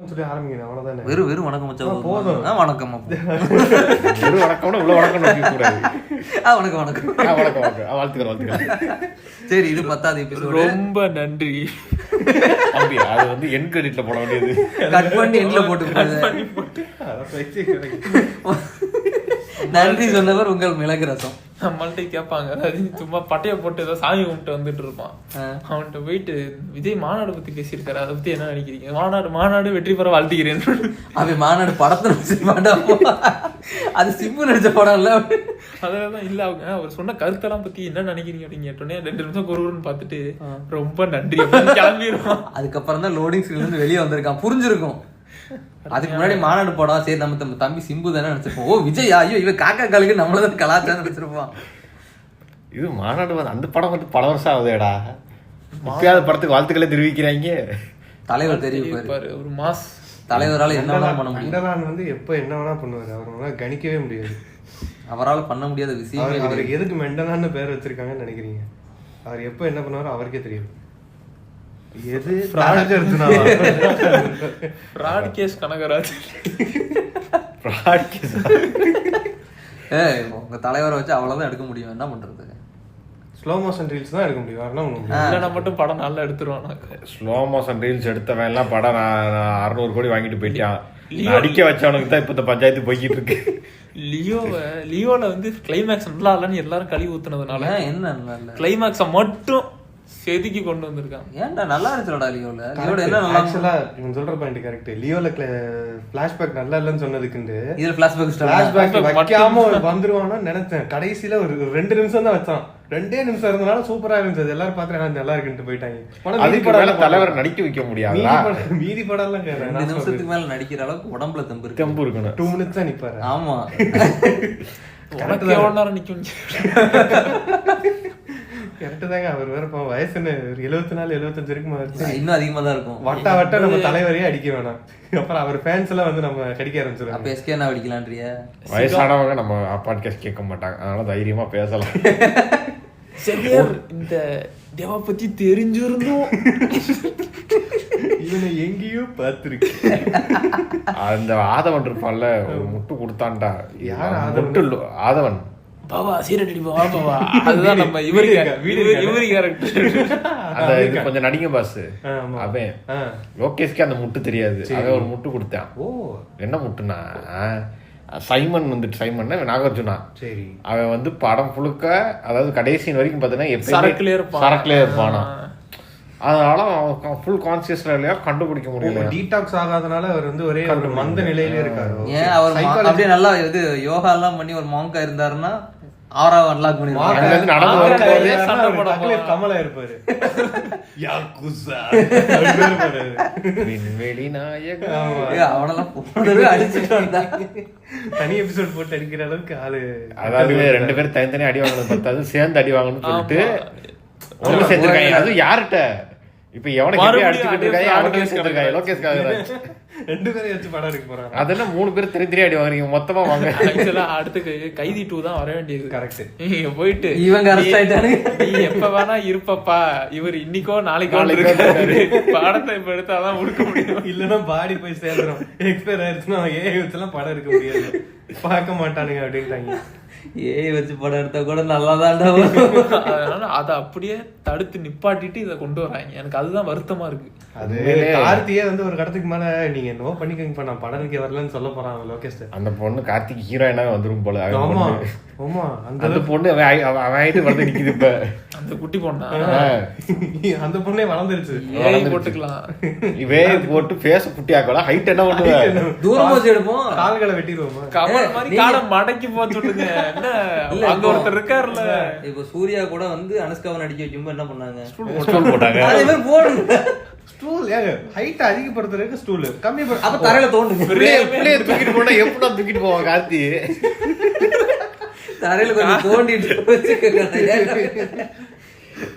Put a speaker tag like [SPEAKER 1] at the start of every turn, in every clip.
[SPEAKER 1] வெறும் வெறும் வணக்கம் மச்சான் போதும். வணக்கம்
[SPEAKER 2] வெறும் வணக்கம்னா இவ்வளவு வணக்கம் கூடாது.
[SPEAKER 1] வணக்கம் வணக்கம்
[SPEAKER 2] வணக்கம் வாழ்த்துக்கிறேன்.
[SPEAKER 1] சரி, இது 10வது எபிசோட்.
[SPEAKER 3] ரொம்ப நன்றி.
[SPEAKER 2] அது வந்து என் கிரெடிட்ல போட வேண்டியது,
[SPEAKER 1] கட் பண்ணி எண்ட்ல போட்டு நன்றி சொன்னவர் உங்கள் மிளகு ரசம்.
[SPEAKER 3] நம்மள்ட்ட கேட்பாங்க, சும்மா பட்டைய போட்டு ஏதோ சாமி கும்பிட்டு வந்துட்டு இருப்பான். அவன்கிட்ட போயிட்டு விஜய் மாநாடு பத்தி பேசியிருக்காரு, அதை பத்தி என்ன நினைக்கிறீங்க? மாநாடு வெற்றி பெற வாழ்த்துக்கிறேன்.
[SPEAKER 1] அவன் மாநாடு படத்துல அது சிம்பு நடிச்ச படம் இல்ல.
[SPEAKER 3] அதெல்லாம் இல்ல, அவங்க அவர் சொன்ன கருத்தெல்லாம் பத்தி என்ன நினைக்கிறீங்க அப்படின்னு கேட்டோன்னே 2 நிமிஷம் குருன்னு பார்த்துட்டு ரொம்ப நன்றி கிளம்பிடுவான்.
[SPEAKER 1] அதுக்கப்புறம் தான் லோடிங் ஸ்கிரீன்ல இருந்து வெளியே வந்திருக்கான், புரிஞ்சிருக்கும். அதுக்கு முன்னாடி மாநாடு போடா, சரி நம்ம தம்பி சிம்பு தானே நினைச்சிருப்போம். ஓ விஜய், ஐயோ இவன் காக்கா காலுக்கு நம்மளதான் கலாச்சாரம் நினைச்சிருப்பான்.
[SPEAKER 2] இது மாநாடு அந்த படம் வந்து பல வருஷம் ஆகுதுடா. முக்கியாத படத்துக்கு வாழ்த்துக்களை தெரிவிக்கிறாங்க.
[SPEAKER 1] தலைவர் தெரிவிப்பாரு,
[SPEAKER 3] ஒரு மாஸ்
[SPEAKER 1] தலைவரால் என்ன வேணா பண்ண முடியும்.
[SPEAKER 4] அண்டர்லான் வந்து எப்ப என்ன வேணா பண்ணுவாரு, அவரால் கணிக்கவே முடியாது.
[SPEAKER 1] அவரால் பண்ண முடியாத விஷயம்.
[SPEAKER 4] அவருக்கு எதுக்கு மெண்டலான்னு பேர் வச்சிருக்காங்கன்னு நினைக்கிறீங்க? அவர் எப்ப என்ன பண்ணுவாரோ அவருக்கே தெரியும். எது fraud
[SPEAKER 3] case Kanagaraj,
[SPEAKER 4] fraud case.
[SPEAKER 1] உங்க தலைவரை வச்சு அவ்வளவுதான் எடுக்க முடியும், என்ன பண்றது?
[SPEAKER 4] ஸ்லோ மோஷன் ரீல்ஸ் தான் எடுக்க முடியும், வரணும்
[SPEAKER 3] இல்லைன்னா மட்டும் படம் நல்லா எடுத்துருவான்.
[SPEAKER 2] ஸ்லோ மோஷன் ரீல்ஸ் எடுத்தவன் எல்லாம் படம் 600 கோடி வாங்கிட்டு போயிட்டான். அடிக்க வச்சவனுக்கு தான் இப்ப இந்த பஞ்சாயத்து போய்கிட்டு இருக்கு.
[SPEAKER 3] லியோல வந்து கிளைமேக்ஸ் நல்லா இல்லைன்னு எல்லாரும் கழுவி ஊத்துனதுனால
[SPEAKER 1] என்ன
[SPEAKER 3] கிளைமேக்ஸை மட்டும் செதுக்கி கொண்டு வந்திருக்காங்க.
[SPEAKER 1] ஏன்டா நல்லா இருந்துச்சுடா லியோல. என்ன
[SPEAKER 4] ஆக்சுவலா இவன் சொல்ற பாயிண்ட் கரெக்ட். லியோல ஃபிளாஷ்பேக் நல்லா இல்லன்னு சொன்னதுக்குண்டு
[SPEAKER 1] இதுல ஃபிளாஷ்பேக்
[SPEAKER 4] வைக்காம வந்துருவானு நினைச்சேன். கடைசியில ஒரு 2 நிமிஷம் தான் வச்சான். 2 நிமிஷம் இருந்தனால சூப்பரா இருந்துச்சு. எல்லாரும் பாத்துட்டு நல்லா இருக்குன்னு போயிட்டாங்க.
[SPEAKER 2] அதுக்கு மேல தலைவர் நடிக்க வைக்க முடியாது.
[SPEAKER 4] மீதி படம் எல்லாம்
[SPEAKER 1] 2 நிமிஷத்துக்கு மேல நடிக்கிற அளவுக்கு உடம்புல தெம்பு
[SPEAKER 2] இருக்கணும்.
[SPEAKER 4] 2 மினிட்ஸ் தான் நிப்பாரு.
[SPEAKER 1] ஆமா,
[SPEAKER 3] எவ்வளவு நேரம் நிக்கும்?
[SPEAKER 4] கரெக்ட் தாங்க. அவர் வேற வயசு 74 75 இருக்குமா?
[SPEAKER 1] இன்னும் அதிகமா தான் இருக்கும்.
[SPEAKER 4] வட்ட நம்ம தலைவரையே அடிக்க வேணாம். அப்புறம் அவர் ஃபேன்ஸ் எல்லாம் வந்து நம்ம கடிக்க ஆரம்பிச்சிருவாங்க.
[SPEAKER 1] அப்ப எஸ்கே என்ன அடிக்கலான்றியா?
[SPEAKER 2] வயசானவங்க நம்ம பாட்காஸ்ட் கேட்க மாட்டாங்க, அதனால தைரியமா பேசலாம்.
[SPEAKER 3] சரியா இந்த தேவா பத்தி தெரிஞ்சிருந்தோம்.
[SPEAKER 4] இவனை எங்கேயோ பார்த்திருக்கு.
[SPEAKER 2] அந்த ஆதவன் இருப்பான்ல, ஒரு முட்டு கொடுத்தான்டா.
[SPEAKER 4] யார்
[SPEAKER 2] ஆதவன்?
[SPEAKER 3] பாவா சீரடி பாவா. அதுதான் நம்ம இவரு கேரக்டர்.
[SPEAKER 2] அந்த இது கொஞ்சம் நடிங்க பாஸ். அவன் லோகேஷ்க்கு அந்த முட்டு தெரியாது, அவன் ஒரு முட்டு கொடுத்தான்.
[SPEAKER 4] ஓ,
[SPEAKER 2] என்ன முட்டுனா சைமன் வந்துட்டு, சைமன் நாகார்ஜுனா.
[SPEAKER 4] சரி,
[SPEAKER 2] அவன் வந்து படம் புழுக்க, அதாவது கடைசி வரைக்கும் பார்த்தீங்கன்னா
[SPEAKER 3] சரக்குலயே
[SPEAKER 2] இருப்பானா. அதனால அவன் ஃபுல் கான்சியஸ்ல இல்லையா கண்டுபிடிக்க முடியல.
[SPEAKER 4] டீடாக்ஸ் ஆகாதனால அவர் வந்து ஒரே ஒரு மந்த நிலையிலே இருக்காரு.
[SPEAKER 1] ஏன் அவர் அப்படியே நல்லா இது யோகா எல்லாம் பண்ணி ஒரு மாங்கா இருந்தாருன்னா ஆறாவது அன்லாக் பண்ணிடுவாங்க.
[SPEAKER 2] நடந்து வரும்போது
[SPEAKER 4] கமலா இருப்பாரு.
[SPEAKER 1] அவனெல்லாம் அடிச்சுட்டு வந்தாங்க.
[SPEAKER 4] தனி எபிசோட் போட்டு அடிக்கிற அளவுக்கு ஆளு.
[SPEAKER 2] அதாவது 2 பேரும் தனித்தனி அடி வாங்கணும், பத்தாது சேர்ந்து அடி வாங்கணும்னு சொல்லிட்டு ஒண்ணு சேர்த்திருக்காங்க. அது யார்கிட்ட இப்ப எவனுக்கு அடிச்சுக்கிட்டு இருக்காங்க, அவனுக்கு சேர்த்திருக்காங்க. லோகேஷ்காக
[SPEAKER 4] 2 பேரை வச்சு படம் எடுக்க போறாங்க.
[SPEAKER 2] அதெல்லாம் 3 பேர் திரி அடி வாங்குறீங்க, மொத்தமா வாங்க.
[SPEAKER 3] அடுத்து கைதி 2 தான் வர வேண்டியது.
[SPEAKER 4] கரெக்ட்.
[SPEAKER 3] நீங்க போயிட்டு
[SPEAKER 1] இவங்க அரெஸ்ட் ஆயிட்டாரு,
[SPEAKER 3] நீ எப்ப வேணா இருப்பப்பா, இவர் இன்னைக்கோ நாளைக்கோ படத்தை இப்ப எடுத்தாதான் கொடுக்க முடியும்.
[SPEAKER 4] இல்லன்னா பாடி போய் சேர்ந்துடும். எக்ஸ்பயர் ஆயிடுச்சுன்னா ஏஐ வச்சுலாம் படம் எடுக்க முடியாது, பார்க்க மாட்டானுங்க அப்படின்ட்டாங்க.
[SPEAKER 1] ஏஐ வச்சு படம் எடுத்தா கூட நல்லாதான்டா.
[SPEAKER 3] அதனால அதை அப்படியே தடுத்து நிப்பாட்டிட்டு இதை கொண்டு வராங்க. எனக்கு அதுதான் வருத்தமா இருக்கு.
[SPEAKER 4] அது கார்த்தியே வந்து ஒரு கடத்துக்கு மேல நீங்க என்னவோ பண்ணிக்கங்க, நான் படம் எடுக்க வரலன்னு சொல்ல போறான் லோகேஷ்.
[SPEAKER 2] அந்த பொண்ணு கார்த்திக் ஹீரோயினாவே வந்துரும் போல.
[SPEAKER 4] ஆமா ஆமா,
[SPEAKER 2] அந்த பொண்ணு அவன் ஆயிட்டு வந்து நிக்குது. இப்ப
[SPEAKER 3] அந்த குட்டி பொண்ணா,
[SPEAKER 4] அந்த பொண்ணே வளர்ந்துருச்சு.
[SPEAKER 3] ஏஐ போட்டுக்கலாம்,
[SPEAKER 2] இவே போட்டு ஃபேஸ் குட்டி ஆக்கலாம். ஹைட் என்ன பண்ணுவேன்,
[SPEAKER 1] தூரமா வச்சு எடுப்போம்,
[SPEAKER 4] கால்களை வெட்டிடுவோமா,
[SPEAKER 3] கமல் மாதிரி காலை மடக்கி போக சொல்லுங்க. என்ன அங்க ஒருத்தர் இருக்காருல்ல,
[SPEAKER 1] இப்ப சூர்யா கூட வந்து அனுஷ்காவை நடிக்க வைக்கும்போது என்ன பண்ணாங்க,
[SPEAKER 2] ஸ்டூல் போட்டாங்க.
[SPEAKER 1] அதே மாதிரி போடுங்க.
[SPEAKER 4] ஸ்டூல் ஏங்க ஹைட் அதிகப்படுத்துறதுக்கு ஸ்டூல் கம்மி பண்ண,
[SPEAKER 1] அப்ப தரையில தோண்டுங்க.
[SPEAKER 2] பிள்ளைய தூக்கிட்டு போனா எப்படி தூக்கிட்டு போவான் கார்த்தி?
[SPEAKER 1] தரையில கொஞ்சம் தோண்டிட்டு வச்சுக்கோங்க.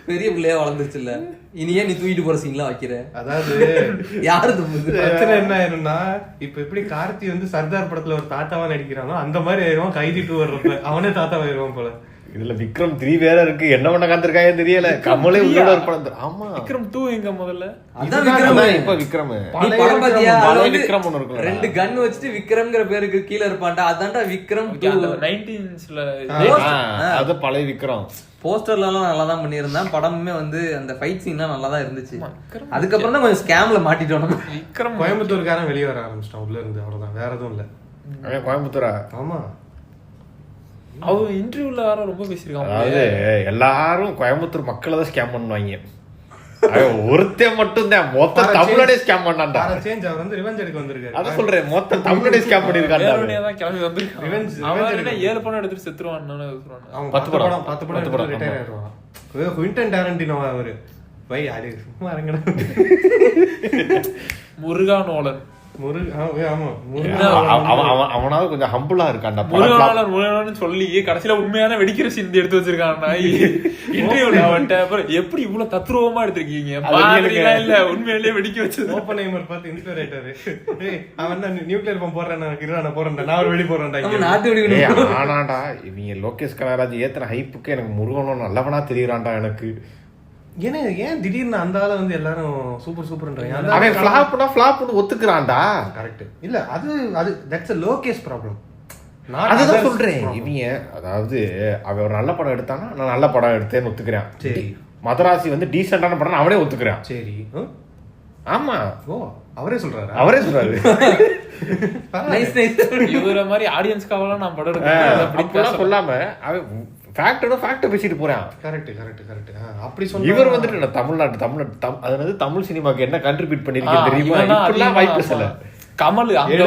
[SPEAKER 1] பெரிய பிள்ளையா வளர்ந்துருச்சுல்ல, இனியே நீ தூக்கிட்டு போற சீன்லாம் வைக்கிற.
[SPEAKER 4] அதாவது
[SPEAKER 1] யாரு
[SPEAKER 4] பிரச்சனை என்ன ஆயிரும்னா, இப்ப எப்படி கார்த்தி வந்து சர்தார் படத்துல ஒரு தாத்தாவா நடிக்கிறானோ அந்த மாதிரி ஆயிரும். கைதி 2 வர்றப்ப அவனே தாத்தாவாயிருவான் போல.
[SPEAKER 2] இதுல விக்ரம் 3 வேற இருக்கு, என்ன பண்ண காத்திருக்காங்க தெரியல. கமலே உங்களோட ஒரு படம். ஆமா
[SPEAKER 3] விக்ரம் 2 எங்க முதல்ல?
[SPEAKER 1] அதான் விக்ரம்.
[SPEAKER 2] இப்ப விக்ரம்
[SPEAKER 1] நீ படம் பாத்தியா?
[SPEAKER 2] பழைய விக்ரம் ஒன்னு இருக்குல்ல,
[SPEAKER 1] 2 கன் வச்சிட்டு விக்ரம்ங்கற பேருக்கு கீழ இருப்பான்டா. அதான்டா விக்ரம் 2.
[SPEAKER 3] 19ஸ்ல
[SPEAKER 2] அது பழைய விக்ரம்.
[SPEAKER 1] போஸ்டர்ல எல்லாம் நல்லா தான் பண்ணியிருந்தான். படமுமே வந்து அந்த ஃபைட் சீன்லாம் நல்லா தான் இருந்துச்சு. அதுக்கப்புறம் தான் கொஞ்சம் ஸ்கேம்ல மாட்டிட்டோம்.
[SPEAKER 3] விக்ரம்
[SPEAKER 4] கோயம்புத்தூர்காரன் வெளியே வர ஆரம்பிச்சிட்டான் உள்ள இருந்து, அவ்வளவுதான், வேற எதுவும் இல்ல.
[SPEAKER 2] அவன் கோயம்புத்தூரா?
[SPEAKER 4] ஆமா,
[SPEAKER 3] அவன் இன்டர்வியூல வேற ரொம்ப பேசிருக்கான்.
[SPEAKER 2] அதாவது எல்லாரும் கோயம்புத்தூர் மக்களை தான் ஸ்கேம் பண்ணுவாங்க, அவன் ஒருத்தன் மட்டும் தான் மொத்த தமிழ்நாடே ஸ்கேம் பண்ணான்டா.
[SPEAKER 4] சேஞ்ச் அவர் வந்து ரிவெஞ்ச் எடுக்க வந்திருக்காரு.
[SPEAKER 2] அத சொல்றேன், மொத்த தமிழ்நாடே ஸ்கேம் பண்ணிருக்கான்டா.
[SPEAKER 3] தான் கிளம்பி வந்திருக்கான். அவன் 7 படம் எடுத்துட்டு செத்துருவான்னு சொல்றாங்க.
[SPEAKER 4] அவன்
[SPEAKER 2] 10 படம்
[SPEAKER 4] ரிட்டையர் ஆயிடுவான். குவிண்டன் டாரண்டினோ அவரு. வை அடி சும்மா அரங்கடா.
[SPEAKER 3] முருகா நோலன்.
[SPEAKER 2] அவனாவது கொஞ்சம் ஹம்பிளா இருக்கான்டா.
[SPEAKER 3] முருகன் சொல்லி கடைசியில உண்மையான வெடிக்கிற சீன் எடுத்து வச்சிருக்கான். இன்டர்வியூல அவன்கிட்ட அப்புறம் எப்படி இவ்வளவு தத்ரூபமா எடுத்திருக்கீங்க, இல்ல உண்மையிலேயே வெடிக்க வச்சது.
[SPEAKER 4] ஓப்பன்ஹைமர் பார்த்து இன்ஸ்பயர் ஆயிட்டாரு. அவன் தான் நியூக்ளியர் பம்ப் போடுறேன், நான் போறேன், நான் ஒரு வெடி போடுறேன்.
[SPEAKER 2] ஆனாடா இவங்க லோகேஷ் கனகராஜ் ஏத்தன ஹைப்புக்கு எனக்கு முருகனும் நல்லவனா தெரியறான்டா எனக்கு.
[SPEAKER 4] ஏன் திடீர்னு அந்த ஆள வந்து எல்லாரும் சூப்பர் சூப்பர்ன்றாங்க.
[SPEAKER 2] அவன் ஃப்ளாப்னு ஒத்துக்குறான்டா.
[SPEAKER 4] கரெக்ட் இல்ல, அது தட்ஸ் a லோகேஷ் ப்ராப்ளம்.
[SPEAKER 2] அதுதான் சொல்றேன். இவங்க அதாவது அவன் ஒரு நல்ல படம் எடுத்தானா நான் நல்ல படம் எடுத்தேன்னு ஒத்துக்கிறேன்.
[SPEAKER 4] சரி,
[SPEAKER 2] மதராசி வந்து டீசென்டான படம் அவனே ஒத்துக்கிறான்.
[SPEAKER 4] சரி,
[SPEAKER 2] ஆமா,
[SPEAKER 4] ஓ அவரே சொல்றாரு.
[SPEAKER 3] இவர மாதிரி ஆடியன்ஸ்க்காக நான் படம்
[SPEAKER 2] எடுக்கிறேன் சொல்லாம அவன் ஃபேக்ட் பேசிட்டு போறான்.
[SPEAKER 4] கரெக்ட். அப்படி சொன்னா
[SPEAKER 2] இவர் வந்துட்டு தமிழ்நாட்டு அதாவது தமிழ் சினிமாக்கு என்ன கண்ட்ரிபியூட் பண்ணிருக்கீங்க தெரியுமா? இப்பெல்லாம் வாய்ப்பு இல்ல.
[SPEAKER 3] கமல் அங்க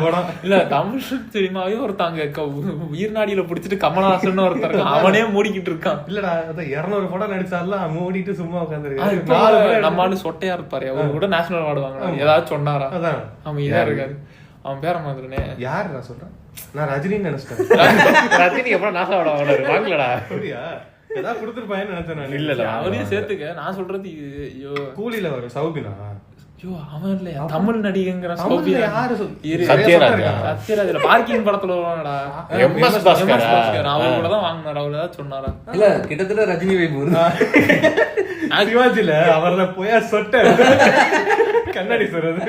[SPEAKER 4] படம்
[SPEAKER 3] இல்ல, தமிழ் சினிமாவே ஒருத்தாங்க உயிர் நாடியில புடிச்சிட்டு கமலஹாசன் ஒருத்தர் அவனே மூடிக்கிட்டு இருக்கான்.
[SPEAKER 4] இல்லடா 200 படம் நடிச்சாலாம் மூடிட்டு சும்மா உட்காந்துருக்காரு.
[SPEAKER 3] நம்மளால சொட்டையா இருப்பாரு, அவரு கூட நேஷனல் அவார்டு வாங்கினாரு. ஏதாவது சொன்னாரா?
[SPEAKER 4] அதான்
[SPEAKER 3] அவன் இதா இருக்காரு. அவன் பேர மாதிரினே
[SPEAKER 4] யாரு நான் சொல்றேன், நான் ரஜினின்னு நினைச்சிட்டேன்.
[SPEAKER 2] ரஜினி எப்பறம் நாசா வாங்கலடா.
[SPEAKER 4] அப்படியா? ஏதாவது கொடுத்துருப்பான்னு நினைச்சேன் நான்.
[SPEAKER 2] இல்ல
[SPEAKER 3] அவரையும் சேர்த்துக்க. நான் சொல்றது ஐயோ
[SPEAKER 4] கூலில வரும் சௌபினா.
[SPEAKER 3] ஐயோ அவன் இல்லையா தமிழ் நடிகங்கிற
[SPEAKER 2] சத்யராஜ்
[SPEAKER 3] பார்க்கிங் படத்துல வருவானடா. அவர் கூட தான் வாங்கினாரு. அவர் ஏதாவது சொன்னாரா?
[SPEAKER 1] இல்ல கிட்டத்தட்ட ரஜினி வைப்பு
[SPEAKER 4] சிவாஜில அவர போயா சொட்ட கண்ணாடி சொல்றது.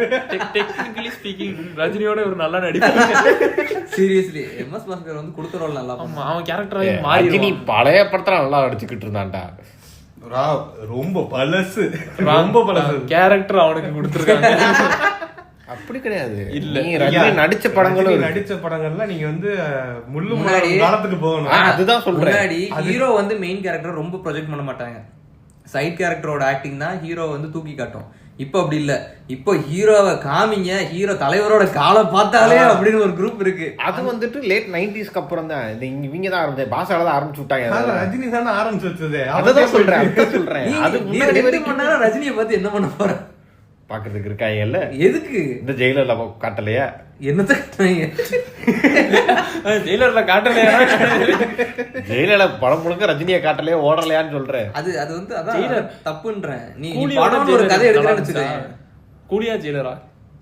[SPEAKER 3] டெக்னிக்கலி ஸ்பீக்கிங் ரஜினியோட ஒரு நல்ல நடிப்பு.
[SPEAKER 1] சீரியஸ்லி எம்எஸ் பாஸ்கர் வந்து கொடுத்த ரோல் நல்லா.
[SPEAKER 3] அவன் கேரக்டராவே மாறி.
[SPEAKER 2] ரஜினி பழைய படத்துல நல்லா நடிச்சுக்கிட்டு இருந்தான்டா.
[SPEAKER 4] ரொம்ப பழசு
[SPEAKER 3] கேரக்டர் அவனுக்கு கொடுத்திருக்காங்க.
[SPEAKER 2] அப்படி கிடையாது.
[SPEAKER 3] இல்ல
[SPEAKER 2] நீ ரஜினி நடிச்ச
[SPEAKER 4] படங்கள்ல நீங்க வந்து முள்ளு காலத்துக்கு போகணும்.
[SPEAKER 2] அதுதான் சொல்றேன்.
[SPEAKER 1] முன்னாடி ஹீரோ வந்து மெயின் கேரக்டர் ரொம்ப ப்ரொஜெக்ட் பண்ண மாட்டாங்க. சைட் கேரக்டரோட ஆக்டிங் தான் ஹீரோ வந்து தூக்கி காட்டும். இப்போ அப்படி இல்ல. இப்போ ஹீரோவை காமிங்க, ஹீரோ தலைவரோட காலை பார்த்தாலே அப்படின்னு ஒரு குரூப் இருக்கு.
[SPEAKER 2] அது வந்துட்டு லேட் 90ஸ்க்கு அப்புறம் தான் இவங்க தான் ஆரம்பிச்சு பாசால தான் ஆரம்பிச்சு விட்டாங்க.
[SPEAKER 4] ரஜினி தானே ஆரம்பிச்சு வச்சது.
[SPEAKER 2] அதான் சொல்றேன். அது முன்னாடி
[SPEAKER 1] 2 மணி நேரம் ரஜினியை பார்த்து என்ன பண்ண போற?
[SPEAKER 2] பாக்குறதுக்கு இருக்காங்கல்ல.
[SPEAKER 1] எதுக்கு
[SPEAKER 2] இந்த ஜெயிலர்ல காட்டலையா?
[SPEAKER 1] என்னத்த
[SPEAKER 3] ஜெயிலர்ல காட்டலையா?
[SPEAKER 2] ஜெயிலர்ல படம் முழுக்க ரஜினியை காட்டலையா ஓடலையான்னு சொல்றேன்.
[SPEAKER 1] அது வந்து அதான் தப்புன்றேன். நீ
[SPEAKER 3] படம்
[SPEAKER 1] ஒரு கதை எடுக்கறேன்னு
[SPEAKER 3] கூலியா ஜெயிலரா?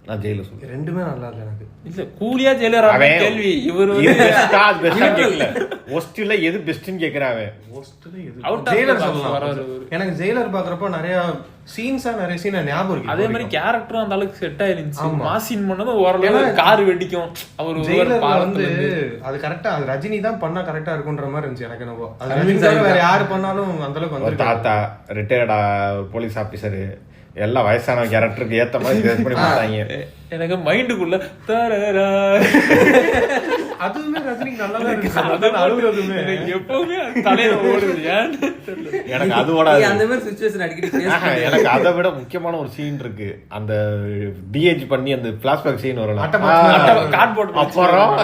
[SPEAKER 2] நான் ஜெயில சொல்றேன்.
[SPEAKER 4] ரெண்டுமே நல்லா இல்ல எனக்கு.
[SPEAKER 3] இல்ல கூலியா ஜெயிலரா கேள்வி. இவர்
[SPEAKER 2] ஒஸ்ட்ல எது பெஸ்ட்னு கேக்குறாங்க.
[SPEAKER 4] ஜெயிலர் சொல்லலாம். எனக்கு ஜெயிலர் பாக்குறப்போ நிறைய சீன்ஸா நிறைய சீன் ஞாபகம் இருக்கு.
[SPEAKER 3] அதே மாதிரி கேரக்டரும் அந்த அளவுக்கு செட் ஆயிருந்துச்சு. மாசின் பண்ணதும் ஓரளவு கார் வெடிக்கும். அவர்
[SPEAKER 4] ஜெயிலர் வந்து அது கரெக்டா அது ரஜினி தான் பண்ணா கரெக்டா இருக்குன்ற மாதிரி இருந்துச்சு எனக்கு. என்னவோ அது ரஜினி வேற யாரு பண்ணாலும் அந்த அளவுக்கு வந்து
[SPEAKER 2] தாத்தா ரிட்டையர்டா போலீஸ் ஆபீசர் எல்லாம் வயசான கேரக்டருக்கு ஏத்த மாதிரி ட்ரெஸ் பண்ணி பார்த்தாங்க.
[SPEAKER 3] எனக்கு மைண்டுக்குள்ள
[SPEAKER 4] அதுவுமே ரஜினிக்கு நல்லா இருக்கு. அழுகுறதுமே
[SPEAKER 3] எப்பவுமே தலையில ஓடுது. ஏன்னு
[SPEAKER 2] எனக்கு அது ஓடாது.
[SPEAKER 1] அந்த மாதிரி சிச்சுவேஷன் அடிக்கடி
[SPEAKER 2] எனக்கு அதை விட முக்கியமான ஒரு சீன் இருக்கு. அந்த டிஹெச் பண்ணி அந்த பிளாஷ்பேக் சீன் வரலாம்.
[SPEAKER 3] கார்ட்போர்ட்
[SPEAKER 2] அப்புறம்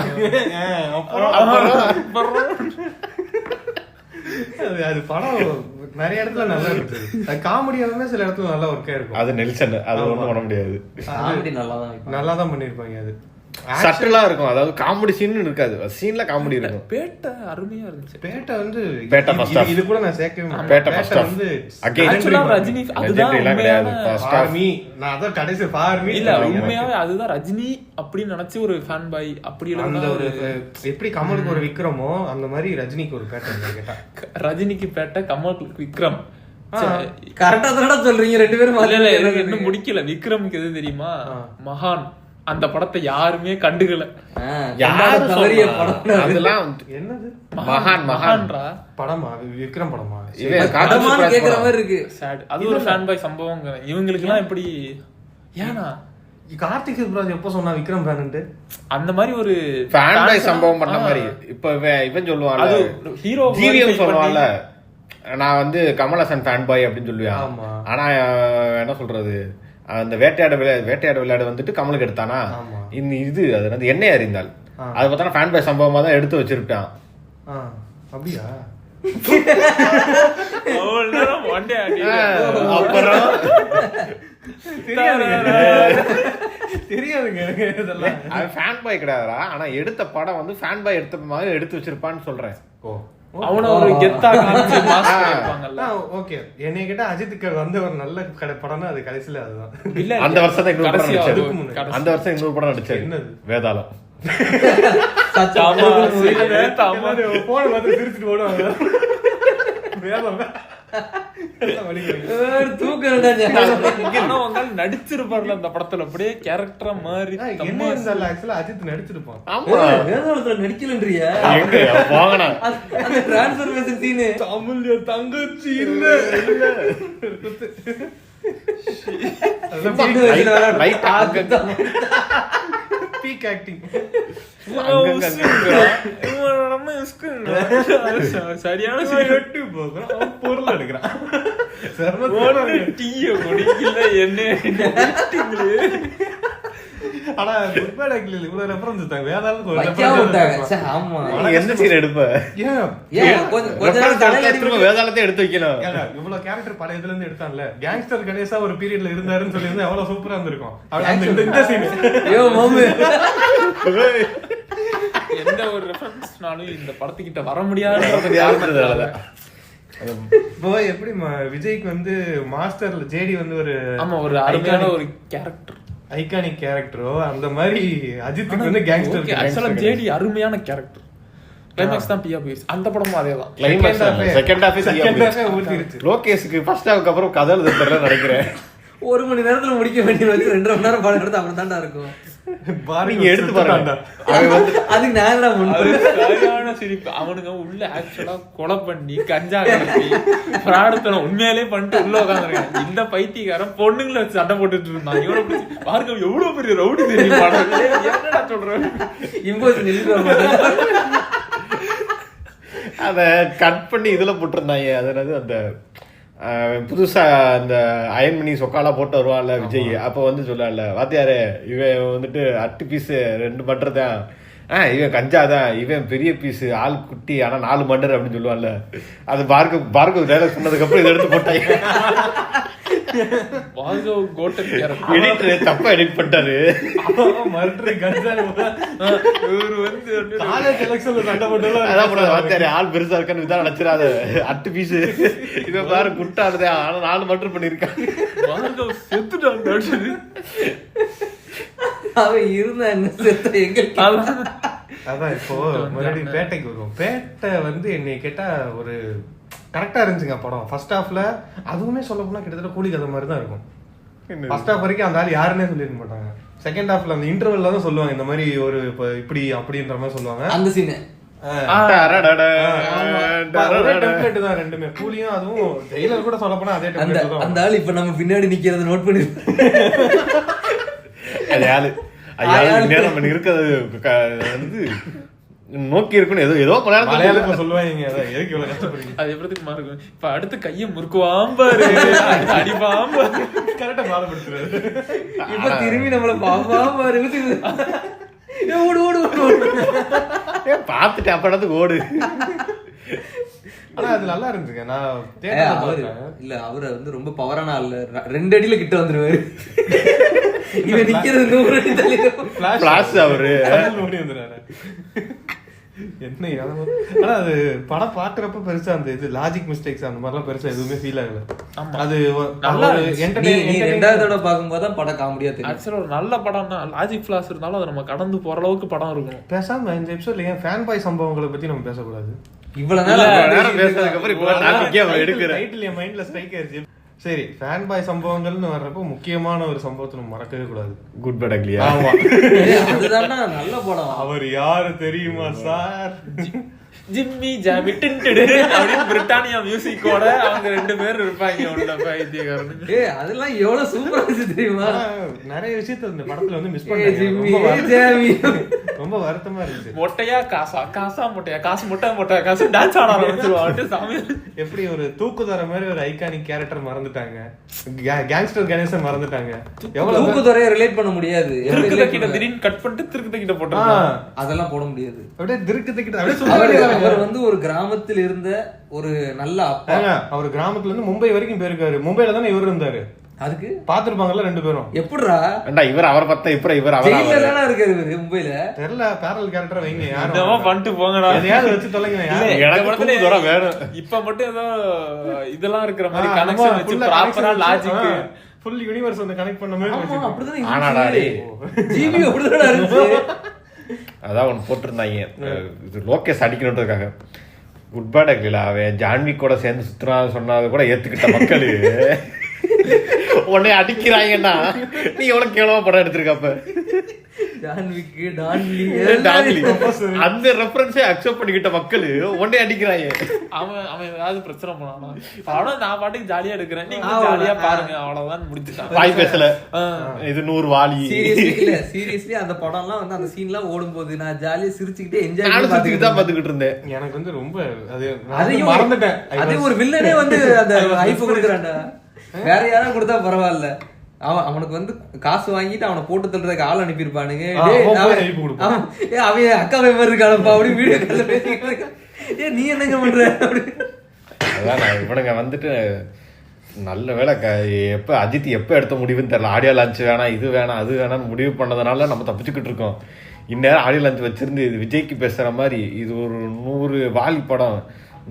[SPEAKER 4] அது படம் நிறைய இடத்துல நல்லா இருக்கு. அது காமெடியாவே சில இடத்துல நல்லா ஒர்க் ஆயிருக்கும்.
[SPEAKER 2] அது நெல்சன் அது ஒண்ணும் பண்ண முடியாது.
[SPEAKER 1] காமெடி நல்லா தான்
[SPEAKER 4] பண்ணிருப்பாங்க. அது
[SPEAKER 2] சட்டலா இருக்கும், அதாவது காமெடி சீன் இருக்காது, சீன்ல காமெடி இருக்கும்.
[SPEAKER 3] பேட்டை அருமையா இருந்துச்சு.
[SPEAKER 4] பேட்டை வந்து
[SPEAKER 2] பேட்டை first half.
[SPEAKER 4] இது கூட நான் சேர்க்கவே மாட்டேன்.
[SPEAKER 2] பேட்டை first half.
[SPEAKER 4] வந்து
[SPEAKER 3] Actually ரஜினி அதுதான் உண்மையான
[SPEAKER 4] ஃபார்மி, நான் அதான் கடைசி ஃபார்மி
[SPEAKER 3] இல்ல, உண்மையாவே அதுதான் ரஜினி அப்படின்னு நினைச்சு ஒரு ஃபேன் பாய் அப்படி
[SPEAKER 4] அந்த ஒரு எப்படி கமலுக்கு ஒரு விக்ரமோ அந்த மாதிரி ரஜினிக்கு ஒரு பேட்டை கேட்டா.
[SPEAKER 3] ரஜினிக்கு பேட்டை, கமலுக்கு விக்ரம்.
[SPEAKER 1] கரெக்டா தானடா சொல்றீங்க ரெண்டு பேரும்.
[SPEAKER 3] இன்னும் முடிக்கல. விக்ரமுக்கு எது தெரியுமா, மகான் அந்த படத்தை யாருமே கண்டுக்கல.
[SPEAKER 2] யாரு
[SPEAKER 1] தவறிய
[SPEAKER 2] சொன்னா?
[SPEAKER 1] படம்
[SPEAKER 2] அதெல்லாம்
[SPEAKER 4] என்னது
[SPEAKER 2] மகான்
[SPEAKER 3] மகான்ரா
[SPEAKER 4] படமா, விக்ரம் படமா?
[SPEAKER 2] இவன்
[SPEAKER 1] படமான்னு கேக்குற மாதிரி இருக்கு.
[SPEAKER 3] சேட். அது ஒரு ஃபேன் பாய் சம்பவம். இவங்களுக்கு எல்லாம் எப்படி ஏனா
[SPEAKER 4] கார்த்திக் சுப்ராஜ் எப்ப சொன்னா விக்ரம் ஃபேன்ட்டு?
[SPEAKER 3] அந்த மாதிரி ஒரு
[SPEAKER 2] ஃபேன் பாய் சம்பவம் பண்ண மாதிரி. இப்ப இவன் சொல்லுவான்ல,
[SPEAKER 3] அது ஹீரோ
[SPEAKER 2] ஜிவிஎம் சொல்லுவான்ல, நான் வந்து கமலஹாசன் ஃபேன் பாய் அப்படின்னு சொல்லுவான்.
[SPEAKER 4] ஆமா.
[SPEAKER 2] ஆனா என்ன சொல்றது, அந்த வேட்டையாட விளையாடு வந்துட்டு கமலுக்கு எடுத்தானா, இது அது வந்து எண்ணெய் அறிந்தாள், அது பார்த்தா ஃபேன் பாய் சம்பவமா தான் எடுத்து வச்சிருப்பான்.
[SPEAKER 4] அப்படியா?
[SPEAKER 2] அப்புறம்
[SPEAKER 4] தெரியாதுங்க இதெல்லாம்.
[SPEAKER 2] அவன் ஃபேன் பாய் கிடையாதுடா, ஆனா எடுத்த படம் வந்து ஃபேன் பாய் எடுத்த மாதிரி எடுத்து வச்சிருப்பான்னு சொல்றேன்.
[SPEAKER 3] அவன ஒரு கெத்தா காமிச்சு மாஸ்க் வைப்பாங்கல்ல.
[SPEAKER 4] ஓகே, என்னைய கேட்டா அஜித்துக்கு வந்து ஒரு நல்ல படம்னா அது கடைசில அதுதான்.
[SPEAKER 3] இல்ல
[SPEAKER 2] அந்த வருஷம் தான் இன்னொரு படம் நடிச்சாரு.
[SPEAKER 3] கடைசி.
[SPEAKER 2] அந்த வருஷம் இன்னொரு படம் நடிச்சாரு.
[SPEAKER 4] என்னது?
[SPEAKER 2] வேதாளம்.
[SPEAKER 4] போன பார்த்து சிரிச்சுட்டு ஓடுவாங்க. வேதாளம்
[SPEAKER 3] நடிச்சிருப்பாருல அந்த படத்துல, அப்படியே கேரக்டரா மாறி.
[SPEAKER 4] அஜித் நடிச்சிருப்பான்.
[SPEAKER 1] நடிக்கலன்றியா? டிரான்ஸ்ஃபர்மேஷன் சீன்
[SPEAKER 4] தமிழ் தங்கச்சி இல்ல பீக் ஆக்டிங்.
[SPEAKER 3] சரியான
[SPEAKER 4] பொருள் எடுக்கிறான். ஆனா இவ்வளவு ரெஃபரன்ஸ் தாங்க.
[SPEAKER 2] எந்த சீன் எடுப்ப? வேதாளத்தை எடுத்து வைக்கணும்.
[SPEAKER 4] இவ்வளவு கேரக்டர் பழைய இதுல இருந்து எடுத்தான்ல, கேங்ஸ்டர் கணேசா ஒரு பீரியட்ல இருந்தாருன்னு சொல்லி இருந்தா எவ்வளவு சூப்பரா இருந்திருக்கும். இந்த சீன்
[SPEAKER 3] எந்த ஒரு ரெஃபரன்ஸ்னாலும் இந்த படத்துக்கிட்ட வர முடியாது.
[SPEAKER 4] எப்படி விஜய்க்கு வந்து மாஸ்டர்ல ஜேடி வந்து ஒரு
[SPEAKER 3] ஒரு அருமையான ஒரு கேரக்டர்,
[SPEAKER 4] ஐகானிக் கேரக்டரோ, அந்த மாதிரி அஜித்துக்கு வந்து கேங்ஸ்டர்.
[SPEAKER 3] ஆக்சுவலா ஜேடி அருமையான கேரக்டர். கிளைமாக்ஸ் தான் பியா போயிடுச்சு. அந்த படமும் அதேதான்.
[SPEAKER 2] செகண்ட் ஹாஃப் ஊத்திருச்சு. லோகேஷ்க்கு ஃபர்ஸ்ட் ஹாஃப்க்கு அப்புறம் கதை எழுத தெரியல நினைக்கிறேன்.
[SPEAKER 1] 1 மணி நேரத்துல முடிக்க வேண்டியது வச்சு 2.5 மணி நேரம் படம் எடுத்து அப்புறம் தாண்டா இருக்கும்.
[SPEAKER 2] நீங்க எடுத்து பாருங்க.
[SPEAKER 1] அதுக்கு நான்
[SPEAKER 3] சரியான சிரிப்பு. அவனுங்க உள்ள ஆக்சுவலா கொலை பண்ணி கஞ்சா கலப்பி பிராடத்தனம் உண்மையாலே பண்ணிட்டு உள்ள உட்காந்துருக்காங்க. இந்த பைத்தியக்காரன் பொண்ணுங்களை வச்சு சண்டை போட்டுட்டு இருந்தான். இவனை பாருங்க எவ்வளவு பெரிய ரவுடி தெரியும். என்னடா சொல்றேன்,
[SPEAKER 2] அத கட் பண்ணி இதுல போட்டிருந்தாங்க. அதாவது அந்த புதுசா அந்த அயன்மணி சொக்காலா போட்டு வருவான்ல விஜய், அப்ப வந்து சொல்லல வாத்தியாரே இவன் வந்துட்டு 8 பீஸ் 2 பண்றதான், இவன் கஞ்சாதான், இவன் பெரிய பீஸ் ஆள் குட்டி ஆனா 4 மண்டர் அப்படின்னு சொல்லுவான்ல. அது பார்கவ் டைலாக் சொன்னதுக்கு அப்புறம் இதை எடுத்து போட்டாங்க. எடிட்டர் தப்பா எடிட் பண்ணிட்டாரு. ஆள் பெருசா இருக்கான்னு இதான் நினைச்சிடாத, 8 பீஸ் இவன் பாரு குட்டாடுதே ஆனா 4 மண்டர் பண்ணிருக்கான்.
[SPEAKER 1] அவன் இருந்தா என்ன செத்த எங்களுக்கு.
[SPEAKER 4] அதான் இப்போ மறுபடியும் பேட்டைக்கு வருவோம். பேட்டை வந்து என்னை கேட்டா ஒரு கரெக்டா இருந்துச்சுங்க படம். ஃபர்ஸ்ட் ஹாஃப்ல அதுவுமே சொல்ல போனா கிட்டத்தட்ட கூலி கதை மாதிரி தான் இருக்கும். ஃபர்ஸ்ட் ஹாஃப் வரைக்கும் அந்த ஆள் யாருன்னே சொல்லிருக்க மாட்டாங்க. செகண்ட் ஹாஃப்ல அந்த இன்டர்வெல்ல தான் சொல்லுவாங்க இந்த மாதிரி ஒரு இப்படி அப்படின்ற மாதிரி சொல்லுவாங்க.
[SPEAKER 1] அந்த சீன்
[SPEAKER 4] டெம்ப்ளேட் தான் ரெண்டுமே. கூலியும் அதுவும் ஜெயிலர் கூட சொல்ல போனா அதே டெம்ப்ளேட் தான்.
[SPEAKER 1] அந்த ஆள் இப்ப நம்ம பின்னாடி நிக்கிறது நோட் பண்ணி
[SPEAKER 2] நம்ம இருக்கிறது வந்து நோக்கி இருக்கணும். ஏதோ
[SPEAKER 4] மலையாளத்துல சொல்லுவாங்க.
[SPEAKER 3] அது எப்படி மாறும். இப்ப அடுத்து கையை முறுக்குவாம்பாரு, அடிப்பாம்பாரு,
[SPEAKER 4] கரெக்டா பாடப்படுத்துறாரு.
[SPEAKER 1] இப்ப திரும்பி நம்மள பாம்பாரு ஓடு ஓடு
[SPEAKER 2] பாத்துட்டு அப்படத்துக்கு ஓடு.
[SPEAKER 4] ஆனா அது நல்லா இருந்துச்சுங்க. நான்
[SPEAKER 1] இல்ல அவரு வந்து ரொம்ப பவரான ஆள். 2 அடியில கிட்ட வந்துருவாரு. இவன் நிக்கிறது 100 அடி தள்ளி.
[SPEAKER 2] Flash அவரு
[SPEAKER 4] ஓடி வந்துறாரு. என்ன ஆனா அது படம் பாக்குறப்ப பெருசா அந்த இது லாஜிக் மிஸ்டேக்ஸ் அந்த மாதிரிலாம் பெருசா எதுவுமே ஃபீல் ஆகல. அது
[SPEAKER 3] நல்லா
[SPEAKER 1] நீ ரெண்டாவது தடவை பார்க்கும்போது தான் படம் காமெடியா தெரியும்.
[SPEAKER 3] ஆக்சுவலா ஒரு நல்ல படம்னா லாஜிக் ஃபிளாஸ் இருந்தாலும் அதை நம்ம கடந்து போற அளவுக்கு படம் இருக்கணும்.
[SPEAKER 4] பேசாம இந்த எபிசோட்ல ஏன் ஃபேன் பாய் சம்பவங்களை பத்தி நம்ம பேசக்கூடாது?
[SPEAKER 1] இவ்வளவு
[SPEAKER 2] நேரம் பேசுறதுக்கு அப்புறம் இப்போ டாபிக்கே அவன் எடுக்கிற
[SPEAKER 4] டைட்டில் என் மைண்ட்ல ஸ்ட்ரைக் ஆயிருச்சு. சரி, ஃபேன் பாய் சம்பவங்கள்னு வர்றப்போ முக்கியமான ஒரு சம்பவத்தை நம்ம மறக்கவே கூடாது.
[SPEAKER 2] குட் பேட் அக்லியா.
[SPEAKER 4] ஆமா,
[SPEAKER 1] அதுதான்டா நல்ல படம்.
[SPEAKER 4] அவர் யாரு தெரியுமா சார்?
[SPEAKER 3] ஜிம்மி ஜாமி டின்டிடு அப்படின்னு பிரிட்டானியா மியூசிக்கோட அவங்க 2 பேர் இருப்பாங்க உள்ள பைத்தியக்காரனுக்கு.
[SPEAKER 1] அதெல்லாம் எவ்வளவு சூப்பரா இருந்துச்சு தெரியுமா?
[SPEAKER 4] நிறைய விஷயத்த இந்த படத்துல வந்து மிஸ்
[SPEAKER 1] ஜிம்மி
[SPEAKER 4] பண்ணேன்.
[SPEAKER 1] ஜாமி
[SPEAKER 4] ரொம்ப வருத்தமா இருந்துச்சு.
[SPEAKER 3] மொட்டையா காசா காசா மொட்டையா காசு மொட்டை காசு டான்ஸ் ஆட ஆரம்பிச்சிருவாங்க சாமி.
[SPEAKER 4] எப்படி ஒரு தூக்குதர மாதிரி ஒரு ஐகானிக் கேரக்டர் மறந்துட்டாங்க. கேங்ஸ்டர் கணேசன் மறந்துட்டாங்க. எவ்வளவு
[SPEAKER 1] தூக்குதுறையை ரிலேட் பண்ண முடியாது.
[SPEAKER 3] கிட்ட திடீர்னு கட் பண்ணிட்டு திருக்கிட்ட போட்டாங்க.
[SPEAKER 1] அதெல்லாம் போட முடியாது.
[SPEAKER 4] அப்படியே திருக்கிட்ட அப்படியே
[SPEAKER 1] அவர் வந்து ஒரு கிராமத்தில் இருந்த ஒரு நல்ல அப்பா.
[SPEAKER 4] அவர் கிராமத்துல இருந்து மும்பை வரைக்கும் போயிருக்காரு. மும்பைல தானே இவர் இருந்தாரு.
[SPEAKER 1] அதுக்கு
[SPEAKER 4] பாத்துருப்பாங்கல்ல 2 பேரும்.
[SPEAKER 1] எப்படிடா
[SPEAKER 2] இவர் அவரை பார்த்தா இப்ப இவர்
[SPEAKER 1] ஜெயிலா இருக்காரு இவரு மும்பைல.
[SPEAKER 4] தெரியல, பேரல் கேரக்டர் வைங்க.
[SPEAKER 3] என்னவோ பண்ணிட்டு போங்கடா.
[SPEAKER 4] எதையாவது வச்சு தொலைங்க.
[SPEAKER 3] இப்ப மட்டும் ஏதோ இதெல்லாம் இருக்கிற மாதிரி கனெக்ஷன் வச்சு ப்ராப்பரா லாஜிக்
[SPEAKER 4] ஃபுல் யூனிவர்ஸ் வந்து கனெக்ட் பண்ண மாதிரி வச்சு.
[SPEAKER 1] அப்படிதான்
[SPEAKER 2] ஆனாடா
[SPEAKER 1] ஜிபி அப்படிதான் இருந்துச்சு.
[SPEAKER 2] அதான் ஒன்று போட்டிருந்தாங்க, இது லோகேஷ் அடிக்கணுன்றதுக்காக. குட் பேட் அக்லில அவன் ஜான்வி கூட சேர்ந்து சுத்துறான்னு சொன்னது கூட ஏத்துக்கிட்ட மக்கள் உன்னை அடிக்கிறாங்கன்னா நீ எவ்வளவு கேவலமா படம் எடுத்திருக்கப்ப. அந்த ரெஃபரன்ஸே அக்செப்ட் பண்ணிக்கிட்ட மக்கள் உடனே அடிக்கிறாங்க.
[SPEAKER 3] அவன் ஏதாவது பிரச்சனை பண்ணானா படம் நான் பாட்டுக்கு ஜாலியா எடுக்கிறேன், நீங்க ஜாலியா பாருங்க, அவ்வளவுதான் முடிச்சுட்டான்.
[SPEAKER 2] வாய் பேசல, இது 100 வாலி.
[SPEAKER 1] சீரியஸ்லி அந்த படம்லாம் வந்து அந்த சீன்லாம் ஓடும்போது நான் ஜாலியா சிரிச்சுக்கிட்டே என்ஜாய்
[SPEAKER 2] பார்த்துக்கிட்டு இருந்தேன்.
[SPEAKER 4] எனக்கு வந்து ரொம்ப
[SPEAKER 1] அதையும்
[SPEAKER 4] மறந்துட்டேன்.
[SPEAKER 1] அதே ஒரு வில்லனே வந்து அந்த ஐஃப் கொடுக்குறான்டா. வேற யாரும் கொடுத்தா பரவாயில்ல, அவனுக்கு வந்து காசு வாங்கிட்டு அவனை போட்டு தள்ளுறதுக்கு ஆள் அனுப்பியிருப்பானுங்க. அவன் அக்கா பேப்பர் இருக்கானப்பா அப்படி வீடியோ கால்ல பேசிக்கிட்டு நீ என்னங்க பண்ற அப்படி.
[SPEAKER 2] அதான் இவனுங்க வந்துட்டு நல்ல வேலை எப்ப அஜித் எப்ப எடுத்த முடிவுன்னு தெரியல. ஆடியோ லான்ச் வேணாம், இது வேணாம், அது வேணாம்னு முடிவு பண்ணதுனால நம்ம தப்பிச்சுக்கிட்டு இருக்கோம். இந்நேரம் ஆடியோ லான்ச் வச்சிருந்து இது விஜய்க்கு பேசுற மாதிரி இது ஒரு 100 வாலி படம்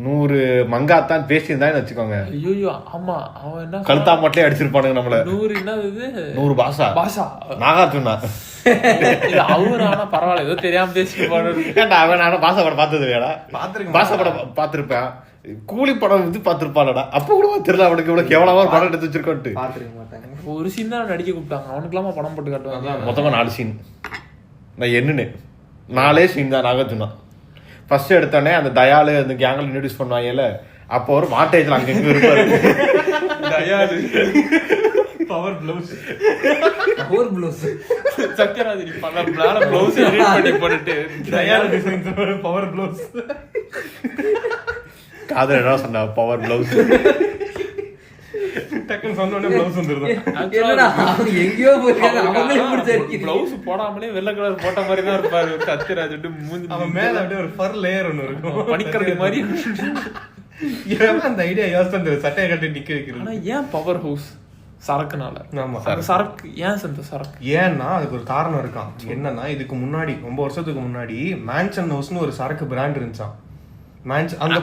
[SPEAKER 2] 100 மங்காத்தான் பேசியிருந்தான்னு வச்சுக்கோங்க.
[SPEAKER 3] ஐயோ ஆமா, அவன் என்ன
[SPEAKER 2] கழுத்தா மட்டும் அடிச்சிருப்பானுங்க நம்மள.
[SPEAKER 3] 100 என்னது
[SPEAKER 2] 100 பாஷா
[SPEAKER 3] பாஷா
[SPEAKER 2] நாகார்ஜுனா.
[SPEAKER 3] அவரு ஆனா பரவாயில்ல, ஏதோ தெரியாம பேசிட்டு
[SPEAKER 2] அவன் நானும் பாஷா படம் பார்த்தது இல்லையாடா? பாஷா படம் பார்த்திருப்பேன், கூலி படம் வந்து பார்த்திருப்பான்டா. அப்ப கூட தெரியல அவனுக்கு இவ்வளவு கேவலமா ஒரு படம் எடுத்து வச்சிருக்கோன்ட்டு.
[SPEAKER 3] ஒரு சீன் தான் நடிக்க கூப்பிட்டாங்க, அவனுக்குலாமா படம் போட்டு காட்டுவாங்க.
[SPEAKER 2] மொத்தமா 4 சீன். நான் என்னன்னு 4 சீன் தான் நாகார்ஜுனா. ஃபர்ஸ்ட் எடுத்தோடனே அந்த தயாலு அந்த கேங்கில் இன்ட்ரடியூஸ் பண்ணுவாங்கல்ல, அப்போ ஒரு மாட்டேஜ்ல அங்க எங்க இருப்பாரு
[SPEAKER 3] தயாலு
[SPEAKER 4] பவர் ப்ளவுஸ்
[SPEAKER 3] சத்யராஜ் பல ப்ளவுஸ் எடிட் பண்ணி போட்டுட்டு
[SPEAKER 4] தயாலு டிசைன் பவர் ப்ளவுஸ்.
[SPEAKER 2] காதல் என்ன சொன்னா பவர் ப்ளவுஸ்
[SPEAKER 4] டக்குன்னு சொன்னோடனே ப்ளவுஸ் வந்துருது.
[SPEAKER 1] எங்கேயோ போயிருக்காங்க, அவங்களே பிடிச்சி
[SPEAKER 3] ப்ளவுஸ் போடாமலே வெள்ளை கலர் போட்ட மாதிரி தான் இருப்பாரு சத்யராஜ்.
[SPEAKER 4] அவன் மேல அப்படியே ஒரு ஃபர் லேயர் ஒன்னு இருக்கும்,
[SPEAKER 3] பனிக்கிறது மாதிரி.
[SPEAKER 4] அந்த ஐடியா யோசிச்சு அந்த சட்டையை கட்டி நிக்க வைக்கிறது.
[SPEAKER 3] ஆனா ஏன் பவர் ஹவுஸ்? சரக்குனால.
[SPEAKER 4] ஆமா,
[SPEAKER 3] சரக்கு ஏன் செஞ்ச சரக்கு?
[SPEAKER 4] ஏன்னா அதுக்கு ஒரு காரணம் இருக்கான். என்னன்னா இதுக்கு முன்னாடி ரொம்ப வருஷத்துக்கு முன்னாடி மேன்ஷன் ஹவுஸ்னு ஒரு சரக்கு பிராண்ட் இருந்துச்சான். அந்த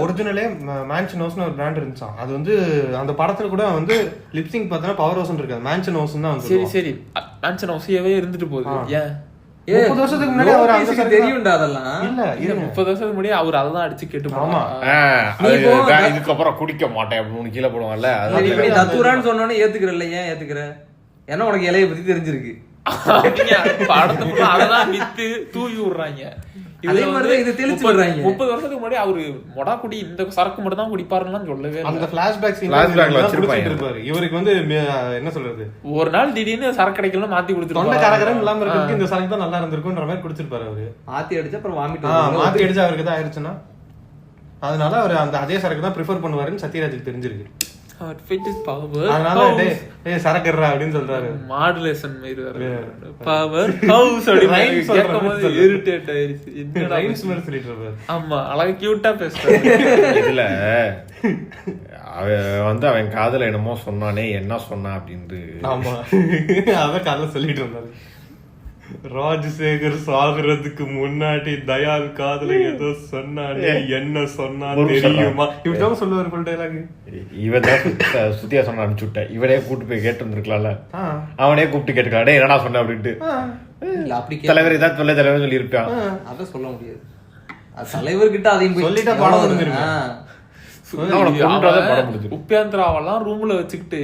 [SPEAKER 4] ஒரிஜினலே மேன்ஷன் ஹவுஸ்னு ஒரு பிராண்ட் இருந்துச்சான். அது வந்து அந்த படத்துல கூட வந்து லிப்சிங் பார்த்தா பவர் ஹவுஸ் இருக்காது, மேன்ஷன் ஹவுஸ் தான் வந்து.
[SPEAKER 3] சரி சரி, மேன்ஷன் ஹவுஸே இருந்துட்டு போகுது. ஏன்
[SPEAKER 4] 30 வருஷத்துக்கு முன்னாடி அவர் அந்த
[SPEAKER 1] தெரியும்டா அதெல்லாம்.
[SPEAKER 3] இல்ல 30 வருஷத்துக்கு முன்னாடி அவர் அததான் அடிச்சு கேட்டு.
[SPEAKER 2] ஆமா, இதுக்கப்புறம் குடிக்க மாட்டேன் அப்படின்னு கீழே போடுவாங்கல்ல.
[SPEAKER 1] தத்துரான்னு சொன்னோன்னே ஏத்துக்கிறல்ல. ஏன் ஏத்துக்கிற? ஏன்னா உனக்கு இலையை பத்தி தெரிஞ்சிருக்கு.
[SPEAKER 3] படத்துக்கு அதெல்லாம் வித்து தூவி விடுறாங்க. 30 வருஷத்துக்கு முன்னாடி அவரு மொடா குடி இந்த சரக்கு மட்டும் தான் குடிப்பாருன்னு சொல்லவே
[SPEAKER 4] அந்த பிளாஷ்பேக் இவருக்கு வந்து என்ன சொல்றது, ஒரு நாள் திடீர்னு சரக்கு கிடைக்கலாம் மாத்தி குடிச்சிருக்காரு. இல்லாம இருக்கு, இந்த சரக்கு தான் நல்லா இருந்திருக்குன்ற மாதிரி குடிச்சிருப்பாரு அவரு.
[SPEAKER 1] மாத்தி அடிச்சு அப்புறம்
[SPEAKER 4] மாத்தி அடிச்சு அவருக்கு தான் ஆயிடுச்சுன்னா அதனால அவர் அந்த அதே சரக்கு தான் ப்ரிஃபர் பண்ணுவாருன்னு சத்யராஜுக்கு தெரிஞ்சிருக்கு. சரக்குறா அப்படின்னு சொல்றாரு.
[SPEAKER 3] மாடுலேஷன் மாதிரி வர பவர் ஹவுஸ் அப்படி இரிட்டேட் ஆயிருச்சு.
[SPEAKER 4] ஆமா,
[SPEAKER 3] அழகா கியூட்டா பேசுறாரு.
[SPEAKER 2] இதுல அவன் அவன் காதல என்னமோ சொன்னானே, என்ன சொன்னான் அப்படின்னு.
[SPEAKER 4] ஆமா அதான் காலைல சொல்லிட்டு இருந்தாரு. ராஜசேகர் சாகுறதுக்கு முன்னாடி தயால் காதல ஏதோ சொன்னானே, என்ன சொன்னா தெரியுமா, இப்படிதான் சொல்லுவாரு போல டைலாக்.
[SPEAKER 2] இவன் தான் சுத்தியா சொன்ன அனுப்பிச்சு விட்டேன். இவனே கூட்டு போய் கேட்டு இருந்திருக்கலாம்ல, அவனே கூப்பிட்டு கேட்டுக்கலாம், டே என்னடா சொன்ன அப்படின்ட்டு. தலைவர் ஏதாவது சொல்ல தலைவர் சொல்லி இருப்பான்,
[SPEAKER 1] அதான் சொல்ல முடியாது. தலைவர்கிட்ட அதையும்
[SPEAKER 4] சொல்லிட்டா படம் வந்துருக்கு.
[SPEAKER 3] உப்பேந்திராவெல்லாம் ரூம்ல வச்சுக்கிட்டு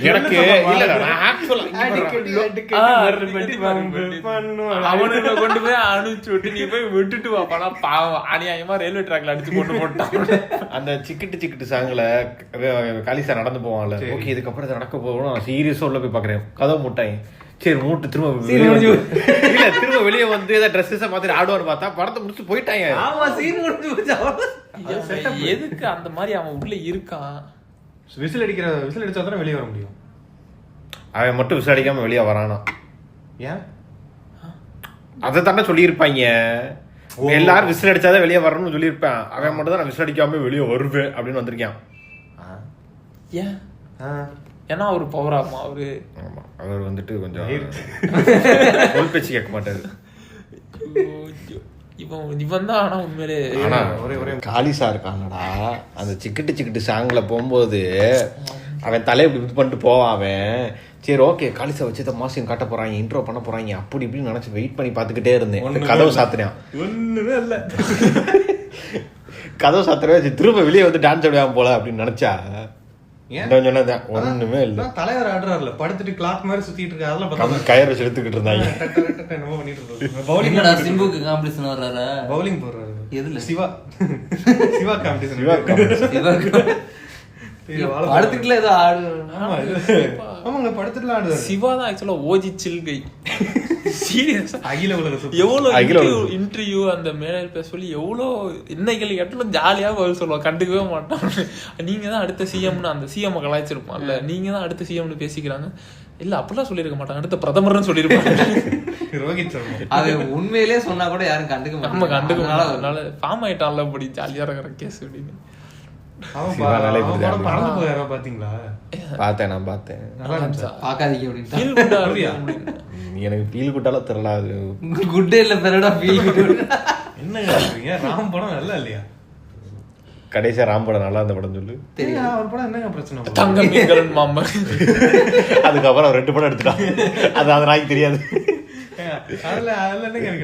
[SPEAKER 2] எனக்கு
[SPEAKER 3] அவனுக்கு கொண்டு போய் அனுப்பிச்சு விட்டு நீ போய் விட்டுட்டு வாப்பானா பாவம், அநியாயமா ரயில்வே ட்ராக்ல அடிச்சு கொண்டு போட்டான்.
[SPEAKER 2] அந்த சிக்கிட்டு சாங்ல காலிசா நடந்து போவான்ல, ஓகே இதுக்கப்புறம் நடக்க போகணும், நான் சீரியஸா உள்ள போய் பாக்குறேன், கதவு மூட்டாங்க, சரி மூட்டு திரும்ப இல்ல திரும்ப வெளியே வந்து ஏதாவது ட்ரெஸ்ஸஸ் பார்த்துட்டு ஆடுவான்னு பார்த்தா படத்தை முடிச்சு போயிட்டாங்க.
[SPEAKER 3] எதுக்கு அந்த மாதிரி அவன் உள்ள இருக்கான்?
[SPEAKER 4] விசில் அடிச்சா தான் வெளியே வர முடியும்.
[SPEAKER 2] அவன் மட்டும் விசாரிக்காம வெளியே வரானா?
[SPEAKER 4] ஏன்
[SPEAKER 2] அதை தானே சொல்லியிருப்பாங்க, எல்லாரும் விசில் அடிச்சாதான் வெளியே வரணும்னு சொல்லியிருப்பேன். அவன் மட்டும் தான் நான் விசில் அடிக்காம வெளியே வருவேன் அப்படின்னு வந்திருக்கான்.
[SPEAKER 3] ஏன்? ஏன்னா அவரு பவராமா அவரு.
[SPEAKER 2] ஆமா, அவர் வந்துட்டு கொஞ்சம் சொல் பேச்சு கேட்க மாட்டாரு.
[SPEAKER 3] இவன் தான் ஆனா உண்மையிலே
[SPEAKER 2] ஒரே காலிசா இருக்காங்கடா. அந்த சிக்கிட்டு சாங்ல போகும்போது அவன் தலையை இப்படி இது பண்ணிட்டு போவான். அவன் சரி ஓகே காலிசா வச்சு மாசியம் காட்ட போறாங்க, இன்ட்ரோ பண்ண போறாங்க, அப்படி இப்படின்னு நினைச்சு வெயிட் பண்ணி பாத்துக்கிட்டே இருந்தேன். கதவு சாத்தினான்,
[SPEAKER 4] ஒண்ணுமே இல்ல.
[SPEAKER 2] கதவு சாத்திரவே வச்சு திரும்ப வெளியே வந்து டான்ஸ் ஆடுவான் போல அப்படின்னு நினைச்சா ஒண்ணுமே இல்ல.
[SPEAKER 4] தலைவர் ஆடுறாருல படுத்துட்டு கிளாக் மாதிரி சுத்திட்டு இருக்க, அதெல்லாம்
[SPEAKER 2] கயிறு வச்சு எடுத்துக்கிட்டு இருந்தாங்க.
[SPEAKER 1] சிம்புக்கு காம்படிஷன் வர்றாரா,
[SPEAKER 4] பவுலிங் போடுறாரு.
[SPEAKER 1] எதுல?
[SPEAKER 4] சிவா காம்படிஷன்.
[SPEAKER 1] படுத்துட்டுல ஏதோ ஆடு.
[SPEAKER 4] ஆமாங்க படுத்துட்டுல ஆடுறாரு.
[SPEAKER 3] சிவா தான் ஆக்சுவலா ஓஜி சில்கை. சீரியஸா
[SPEAKER 4] அகில உலக
[SPEAKER 3] எவ்வளவு இன்டர்வியூ அந்த மேடையில் பேச சொல்லி எவ்வளோ இன்னைக்கு எவ்வளவு ஜாலியா பதில் சொல்லுவான், கண்டுக்கவே மாட்டான். நீங்க தான் அடுத்த சிஎம்னு அந்த சிஎம் கலாய்ச்சிருப்பான் இல்ல, நீங்க தான் அடுத்த சிஎம்னு பேசிக்கிறாங்க இல்ல, அப்படிலாம் சொல்லிருக்க மாட்டாங்க, அடுத்த பிரதமர்னு சொல்லிருப்பாங்க.
[SPEAKER 4] ரோஹித் சர்மா
[SPEAKER 1] அது உண்மையிலேயே சொன்னா கூட யாரும் கண்டுக்க மாட்டாங்க.
[SPEAKER 3] நம்ம கண்டுக்க மாட்டோம், அதனால ஃபார்ம் ஆயிட்டான்ல அப்படி ஜாலியா இருக்கிற கேஸ் அப்படின்னு.
[SPEAKER 4] பாத்தீங்களா?
[SPEAKER 2] பார்த்தேன், நான் பார்த்தேன்.
[SPEAKER 1] பாக்காதீங்க அப்படின்னு
[SPEAKER 2] எனக்கு ஃபீல் குட்டால தெரியல. அது
[SPEAKER 1] குட்டே இல்ல பெறடா ஃபீல் குட்.
[SPEAKER 4] என்ன சொல்றீங்க? ராம் படம் நல்லா இல்லையா?
[SPEAKER 2] கடைசியா ராம் படம் நல்லா அந்த படம் சொல்லு.
[SPEAKER 4] அவர் படம் என்னங்க பிரச்சனை?
[SPEAKER 3] தங்க மீன்கள் மாமா.
[SPEAKER 2] அதுக்கப்புறம் 2 படம் எடுத்துட்டான். அது நாய்க்கு தெரியாது.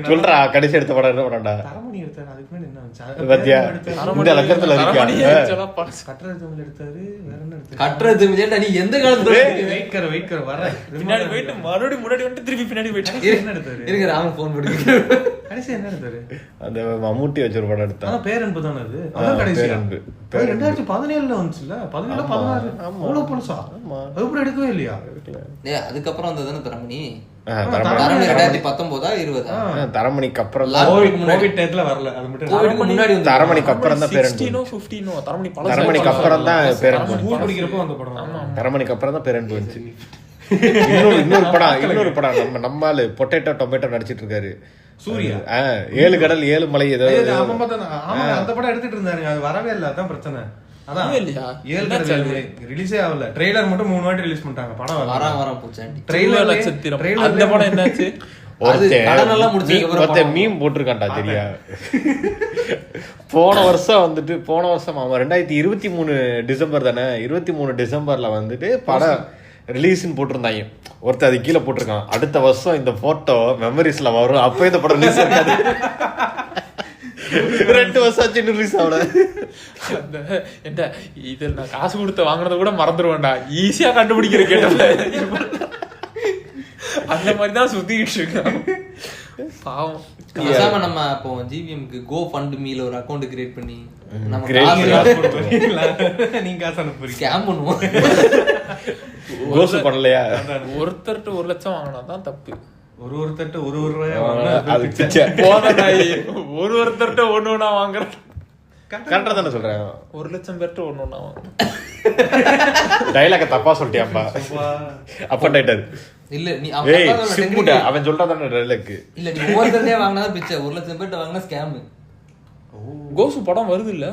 [SPEAKER 2] சொல்றா கடைசி எடுத்த படம் என்ன படம்டா?
[SPEAKER 4] தரமணி எடுத்தாரு. அதுக்கு முன்னாடி என்ன
[SPEAKER 2] பத்தியா இந்த லட்சத்துல இருக்காங்க.
[SPEAKER 4] கட்டறது எடுத்தாரு. வேற என்ன எடுத்தாரு?
[SPEAKER 1] கட்டறது விஜய் நீ எந்த காலத்துல
[SPEAKER 4] வெயிட் கர வர
[SPEAKER 3] பின்னாடி போயிட்டு மறுபடியும் முன்னாடி வந்து திருப்பி பின்னாடி போயிட்டு
[SPEAKER 4] என்ன எடுத்தாரு?
[SPEAKER 1] இருங்க ராம போன் போடுங்க.
[SPEAKER 4] கடைசி என்ன எடுத்தாரு?
[SPEAKER 2] அந்த மம்முட்டி வச்ச ஒரு படம் எடுத்தாங்க.
[SPEAKER 4] பேரன்பு தானே அது? அதான் கடைசி பேரன்பு. 2017ல வந்துச்சுல. 17 16 அவ்வளவு புதுசா. அது கூட எடுக்கவே இல்லையா?
[SPEAKER 1] அதுக்கப்புறம் வந்ததானே தரமணி.
[SPEAKER 2] தரமணி
[SPEAKER 1] 2019 20
[SPEAKER 2] தரமணிக்கு அப்புறம்
[SPEAKER 4] கோவிட் டைம்ல வரல. அது மட்டும்
[SPEAKER 1] முன்னாடி வந்து
[SPEAKER 2] தரமணிக்கு அப்புறம் தான் பேரன்பு.
[SPEAKER 3] 15
[SPEAKER 2] தரமணிக்கு அப்புறம் தான் பேரன்பு.
[SPEAKER 4] ஸ்கூல் படிக்கிறப்போ அந்த படம்.
[SPEAKER 2] தரமணிக்கு அப்புறம் தான் பேரன்பு வந்துச்சு. இன்னொரு படம் நம்மால பொட்டேட்டோ டொமேட்டோ நடிச்சிட்டு இருக்காரு
[SPEAKER 4] சூர்யா.
[SPEAKER 2] 7 கடல் 7 மலை ஏதோ
[SPEAKER 4] அந்த படம் எடுத்துட்டு இருந்தாருங்க. அது வரவே இல்ல, அதான் பிரச்சனை. அதான் இல்லையா? 7 கடல் ரிலீஸே ஆகல. ட்ரெய்லர் மட்டும் 3 வாட்டி ரிலீஸ் பண்ணிட்டாங்க. படம் வர
[SPEAKER 1] போச்சாண்டி.
[SPEAKER 3] ட்ரெய்லர் நட்சத்திரம் அந்த படம் என்னாச்சு?
[SPEAKER 2] மீம் போட்டிருக்கான்டா தெரியா? போன வருஷம் அவன் 2023 டிசம்பர் தானே, 23 டிசம்பர்ல வந்துட்டு படம் ரிலீஸ்ன்னு போட்டிருந்தாங்க. ஒருத்தர் அது கீழே போட்டிருக்கான், அடுத்த வருஷம் இந்த போட்டோ மெமரிஸ்ல வரும், அப்ப இந்த படம் ரிலீஸ் ஆகாது. 2 வருஷம் ஆச்சு ரிலீஸ் ஆகல.
[SPEAKER 3] என்ன இது, நான் காசு கொடுத்து வாங்குறத கூட மறந்துடுவேன்டா, ஈஸியா கண்டுபிடிக்கிற கேட்ட அந்த மாதிரிதான் சுத்திக்கிட்டு இருக்கான் பாவம்.
[SPEAKER 1] நம்ம அப்போ ஜிவிஎம்க்கு கோ ஃபண்ட் மீல ஒரு அக்கவுண்ட் கிரியேட் பண்ணி
[SPEAKER 4] நீங்க காசு அனுப்புறீங்க,
[SPEAKER 1] ஸ்கேம் பண்ணுவோம்.
[SPEAKER 2] பண்ணலையா?
[SPEAKER 3] ஒருத்தர்கிட்ட 1 லட்சம் வாங்கினா தான் தப்பு.
[SPEAKER 4] ஒருத்தர்கிட்ட 1 ரூபாய் ஒருத்தர்கிட்ட 1 வாங்குறேன்.
[SPEAKER 2] கரெக்டா தானே சொல்றேன்.
[SPEAKER 3] 1 லட்சம் பேர்ட்ட 1 வாங்க.
[SPEAKER 2] டைலாக தப்பா சொல்லிட்டியாப்பா. அப்ப டைட்டர்
[SPEAKER 1] இல்ல நீ
[SPEAKER 2] அவன் சொல்றதானே டைலாக்.
[SPEAKER 1] இல்ல நீ ஒவ்வொருத்தரே வாங்கினா பிச்சை, 1 லட்சம் பேர்ட்ட வாங்கினா ஸ்கேம்.
[SPEAKER 3] கோசு படம் வருது இல்ல,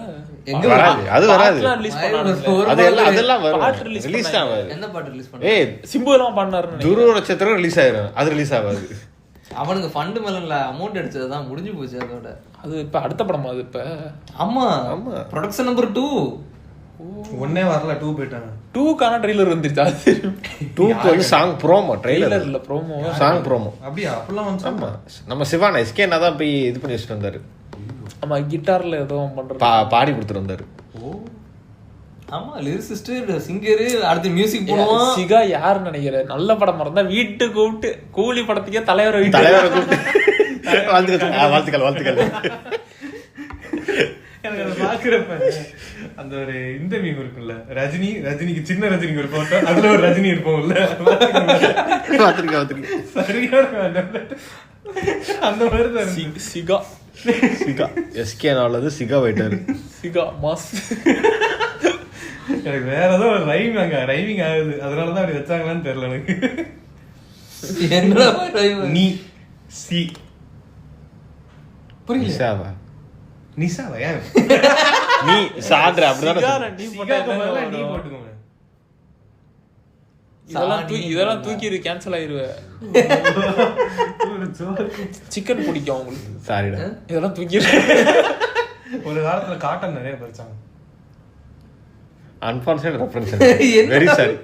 [SPEAKER 1] எங்க
[SPEAKER 2] வராது, அது வராது.
[SPEAKER 3] ரிலீஸ் பண்ணாங்க.
[SPEAKER 2] அதெல்லாம் வரும்.
[SPEAKER 3] பாட்டு ரிலீஸ்
[SPEAKER 2] ரிலீஸ் ஆகாது.
[SPEAKER 1] என்ன பாட்டு ரிலீஸ் பண்ண?
[SPEAKER 2] ஏய்
[SPEAKER 3] சிம்பு எல்லாம் பண்ணாரு.
[SPEAKER 2] துருவ நட்சத்திரம் ரிலீஸ் ஆயிரும், அது ரிலீஸ் ஆகாது.
[SPEAKER 1] அவனுக்கு ஃபண்ட் மேல அமௌண்ட் அடிச்சதுதான் முடிஞ்சு போச்சு அதோட.
[SPEAKER 3] அது இப்ப அடுத்த படமா அது இப்ப?
[SPEAKER 1] ஆமா ப்ரொடக்ஷன் நம்பர் 2
[SPEAKER 4] ஒன்னே வரல 2 போயிட்டாங்க.
[SPEAKER 3] 2க்கான ட்ரெய்லர் வந்துருச்சு. அது
[SPEAKER 2] 2க்கு வந்து சாங் ப்ரோமோ, ட்ரெய்லர்
[SPEAKER 3] இல்ல ப்ரோமோ,
[SPEAKER 2] சாங் ப்ரோமோ.
[SPEAKER 4] அப்படியே அப்பலாம் வந்து
[SPEAKER 2] ஆமா நம்ம சிவானா எஸ்கேனா தான் போய் இது பண்ணி வச்சுட்டு வந்தாரு.
[SPEAKER 3] ஆமா கிட்டார்ல ஏதோ பண்றது
[SPEAKER 2] பாடி கொடுத்துட்டு வந்தாரு.
[SPEAKER 1] ஆமா லிரிசிஸ்ட் சிங்கர் அடுத்து மியூசிக் போடுவான்.
[SPEAKER 3] சிகா யாருன்னு நினைக்கிறேன்? நல்ல படமா இருந்தா வீட்டு கூப்பிட்டு கூலி படத்துக்கே தலைவரை
[SPEAKER 2] கூப்பிட்டு வாழ்த்துக்கள்.
[SPEAKER 4] எனக்கு அதை பாக்குறப்ப அந்த ஒரு இந்த மீம் இருக்குல்ல, ரஜினிக்கு சின்ன ரஜினிக்கு ஒரு போட்டோ, அதுல ஒரு ரஜினி இருப்போம்ல, சரியான அந்த மாதிரி
[SPEAKER 3] சிகா
[SPEAKER 2] எஸ்கேனாலது சிகா போயிட்டாரு. சிகா
[SPEAKER 3] மாஸ்.
[SPEAKER 4] எனக்கு வேற ஏதோ ஒரு ரைமிங் ஆகுது, அதனாலதான் அப்படி வச்சாங்களான்னு தெரியல எனக்கு. நீ சி
[SPEAKER 2] புரியல.
[SPEAKER 4] நிசாவா ஏன்
[SPEAKER 2] நீ சாட்ற அப்படிதானே.
[SPEAKER 3] நீ
[SPEAKER 4] போட்டுக்கோங்க.
[SPEAKER 3] இதெல்லாம் தூக்கி கேன்சல் ஆயிருவே. சிக்கன் பிடிக்கும் உங்களுக்கு.
[SPEAKER 2] சாரிடா,
[SPEAKER 3] இதெல்லாம் தூக்கி.
[SPEAKER 4] ஒரு காலத்துல காட்டன் நிறைய பறிச்சாங்க.
[SPEAKER 2] Unfortunate reference. வெரி சாரி,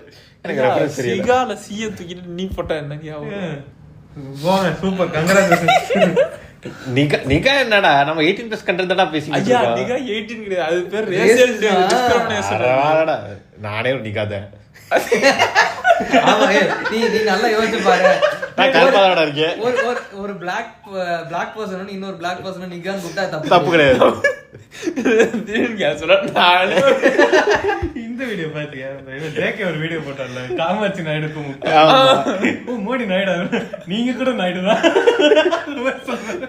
[SPEAKER 2] எனக்கு ரெஃபரன்ஸ் தெரியல.
[SPEAKER 3] சிகால சிய தூக்கிட்டு நீ போட்டா என்ன ஞாபகம்?
[SPEAKER 4] போங்க, சூப்பர், கங்க்ராச்சுலேஷன்.
[SPEAKER 2] நிகா என்னடா, நம்ம 18+ கண்டென்ட் தான் பேசிட்டு இருக்கோம்.
[SPEAKER 3] ஐயா நிகா 18 கிடையாது, அது பேர் ரேசியல் டிஸ்கிரிமினேஷன்.
[SPEAKER 2] நானே ஒரு நிகாத.
[SPEAKER 1] ஆமா நீ நல்லா யோசிச்சு பாரு.
[SPEAKER 2] நான் கல்பாடா இருக்கேன்.
[SPEAKER 1] ஒரு black person இன்னொரு black person நிகான்னு கூப்பிட்டா
[SPEAKER 2] தப்பு கிடையாது.
[SPEAKER 4] இந்த வீடியோ பாத்தியா? ஜேகே ஒரு வீடியோ போட்டார்ல, காமாட்சி நாயுடுக்கு மோடி நாயுடு, நீங்க கூட நாயுடு தான்,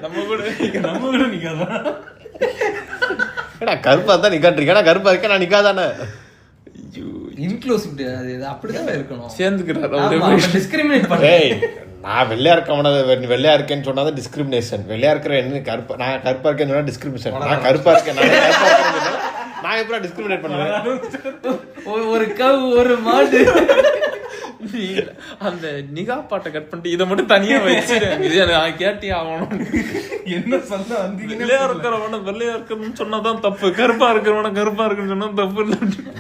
[SPEAKER 4] நம்ம கூட நிக்காதான்.
[SPEAKER 2] கருப்பா தான் நிக்காட்டிருக்கேன், கருப்பா இருக்கேன், நான் நிக்காதானே.
[SPEAKER 1] இன்க்ளூசிவ் அது அப்படிதான் இருக்கணும்.
[SPEAKER 3] சேர்ந்துக்கிறாரு,
[SPEAKER 1] டிஸ்கிரிமினேட் பண்றேன்.
[SPEAKER 2] நான் வெள்ளையா வெள்ளையா இருக்கேன்னு சொன்னா டிஸ்கிரிமினேஷன். வெள்ளையா இருக்கிற என்ன கருப்பா, நான் கருப்பா இருக்கேன்னு சொன்னா டிஸ்கிரிமினேஷன். நான் கருப்பா இருக்கேன், நான் எப்பறம் டிஸ்கிரிமினேட் பண்ணுவேன்?
[SPEAKER 1] ஒரு கவ் ஒரு மாடு.
[SPEAKER 3] அந்த நிகா பாட்டை கட் பண்ணிட்டு இதை மட்டும் தனியா வச்சிருக்கேன். நான் கேட்டே ஆகணும்.
[SPEAKER 4] என்ன சொல்ல
[SPEAKER 3] வெள்ளையா இருக்கிறவன வெள்ளையா இருக்கணும்னு சொன்னாதான் தப்பு, கருப்பா இருக்கிறவன கருப்பா இருக்குன்னு சொன்னா தப்பு இல்லை.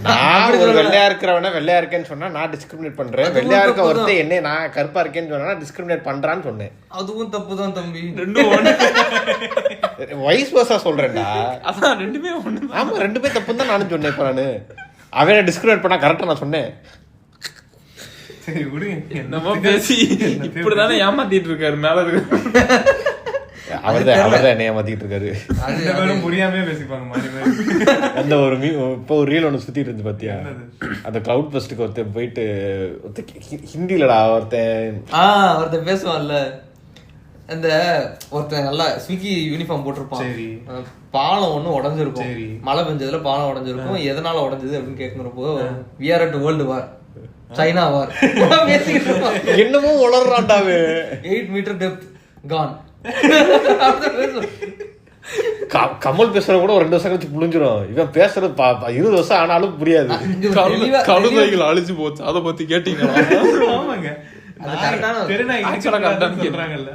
[SPEAKER 2] நான் ஒரு வெள்ளையா இருக்கிறவன வெள்ளையா இருக்கேன்னு சொன்னா நான் டிஸ்கிரிமினேட் பண்றேன். வெள்ளையா இருக்க ஒருத்தர் என்ன நான் கருப்பா இருக்கேன்னு சொன்னா டிஸ்கிரிமினேட் பண்றான்னு சொன்னேன்.
[SPEAKER 1] அதுவும் தப்பு தான் தம்பி.
[SPEAKER 3] ரெண்டும்
[SPEAKER 2] வைஸ் வர்சா சொல்றேன்டா.
[SPEAKER 3] அதான் ரெண்டுமே ஒண்ணு.
[SPEAKER 2] ஆமா ரெண்டுமே தப்புன்னு தான் நானும் சொன்னேன். இப்ப நானு அவனை டிஸ்கிரிமினேட் பண்ணா கரெக்டா நான் சொன்னேன்.
[SPEAKER 4] சரி விடுங்க,
[SPEAKER 3] என்னமோ பேசி இப்படிதானே ஏமாத்திட்டு இருக்காரு மேல இருக்கு.
[SPEAKER 2] அவர்தான் என்ன ஏமாத்திட்டு இருக்காரு.
[SPEAKER 4] புரியாமே பேசிப்பாங்க.
[SPEAKER 2] அந்த ஒரு இப்போ ஒரு ரீல் ஒண்ணு சுத்திட்டு இருந்து பாத்தியா? அந்த கிளவுட் ஃபெஸ்ட்டுக்கு ஒருத்தன் போயிட்டு ஹிந்திலடா ஒருத்தன்
[SPEAKER 1] பேசுவான்ல, அந்த ஒருத்தன் நல்லா ஸ்விக்கி யூனிஃபார்ம் போட்டிருப்பான். பாலம் ஒண்ணு உடஞ்சிருக்கும், மழை பெஞ்சதுல பாலம் உடஞ்சிருக்கும். எதனால உடஞ்சது அப்படின்னு கேட்கிறப்போ we are at world war, China வார்
[SPEAKER 2] என்னமோ வளர்றான்டாவே.
[SPEAKER 1] 8 meter depth gone.
[SPEAKER 2] கமல் பேசுற கூட ஒரு 2 வருஷம் கழிச்சு புரிஞ்சிடும். இவன் பேசுறது 20 வருஷம் ஆனாலும் புரியாது.
[SPEAKER 3] கழுதைகள் அழிச்சு போச்சு, அதை பத்தி கேட்டீங்களா?
[SPEAKER 4] ஆமாங்க,